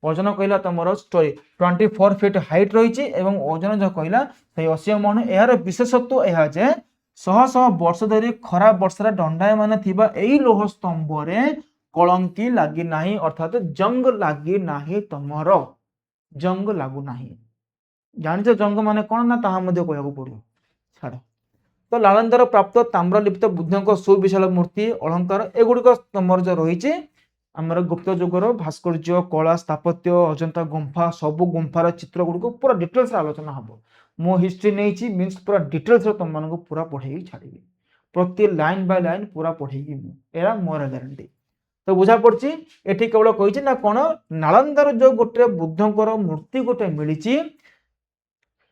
S1: ओजन कहला तुम स्टोरी 24 फीट हाइट रही ओजन जो कहला 180 महण यार विशेषत्व यह जे शह शह वर्ष धरी खरा वर्षा दंडायमान थिबा एई लौह स्तंभ रे कलंकी लागी नाही अर्थात जंग लागी नाही तुमर जंग लागू नाही जानिଛ जंग माने कौन ना ताहा मध्ये कहବାକୁ पड़ियो छाड़ तो लालंदर प्राप्त ताम्रलिप्त बुद्धों सुविशाल मूर्ति अलंकार एगुड़िक तुम जो रही आमर गुप्त जुगर भास्कर्य कला स्थापत्य अजंता गुंफा सबू गुंफार चित्र गुड़िक पूरा डिटेल्स आलोचना हम मो हिस्ट्री नहीं मीन्स पूरा डिटेल्स तुम मान पूरा पढ़े छाड़ी प्रति लाइन बाय लाइन पूरा पढ़ेगी एरा मोर ग्यारंटी तो बुझा पड़ी एटी केवल कही ना कौन नालंदार जो गोटे बुद्धंकर मूर्ति गोटे मिली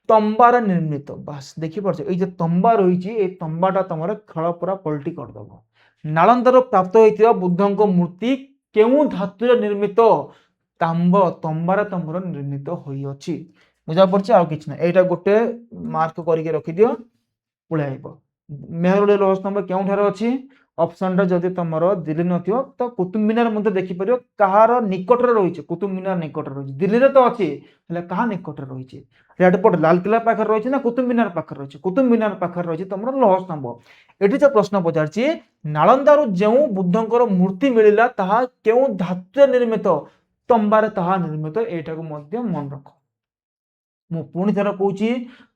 S1: तंबार निर्मित बास देखिपार ये तंबा रही तंबाटा तुम खेल पूरा पलटी करदब नालंदार प्राप्त होता बुद्धंक मूर्ति केउ धातु निर्मित तांब तंबार तुम निर्मित होइछि बुझा पड़ी आ कि ना गोटे मार्क करके रखिदि पलैब मेहरौली लौह स्तंभ क्यों अच्छी ऑप्शन जदि तुम दिल्ली नथियो तो कुतुब मीनार मध्य देखिपर कहार निकट रही कुतुब मीनार निकट रही दिल्ली रे तो अच्छी कहा निकट रही रेड फोर्ट लालकिला पाखे रही ना कुतुब मीनार पाखे रही कुतुब मीनार पाखे रही तुम लौह स्तंभ ये जो प्रश्न पचार नालंदारू जो बुद्धंकर मूर्ति मिलला ताहा केउ धातु निर्मित तंबार ताहा निर्मित यहाँ मन रख मु पुणी थर कहूँ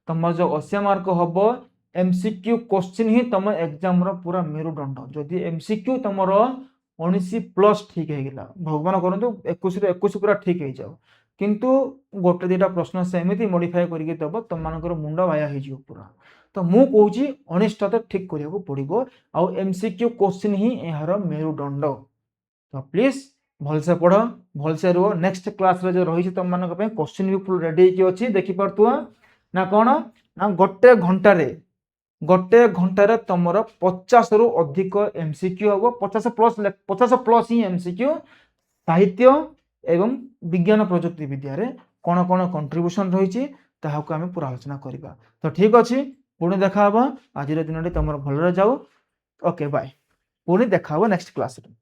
S1: तुम जो 80 मार्क हम एमसीक्यू क्वेश्चन ही तुम एग्जाम पूरा मेरुदंड जदि एमसीक्यू तुम 19+ ठीक है भगवान करंतु 21 पूरा ठीक हो जाओ किंतु गोटे दुटा प्रश्न सेमती मॉडिफाई करके दब तुम मानकर मुंड बाया हो पूरा तो मु कहूँ 19टा तो ठीक करने पड़ो आउ एमसीक्यू क्वेश्चन ही यार मेरुदंड तो प्लीज भलसे पढ़ भलसे रुह नेक्स्ट क्लास रे जो रही तुम मान क्वेश्चन भी फुल रेडी अच्छी देखिपा ना कौन ना गोटे घंटे तुम 50 रु अधिक एमसीक्यू हम 50+ ही एमसीक्यू साहित्य एवं विज्ञान प्रजुक्ति विद्या रे कौन कौन कंट्रीब्यूशन रही आम पूरा आलोचना करवा तो ठीक अच्छे पुणी देखा आज दिन तुम भलरे जाऊ ओके बाय पुणी देखा नेक्स्ट क्लास रे।